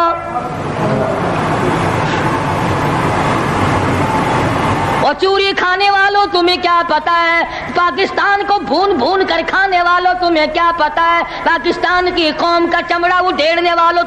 اور چوری کھانے والوں تمہیں کیا پتا ہے، پاکستان کو بھون بھون کر کھانے والوں تمہیں کیا پتا ہے، پاکستان کی قوم کا چمڑا اڈھیڑنے والوں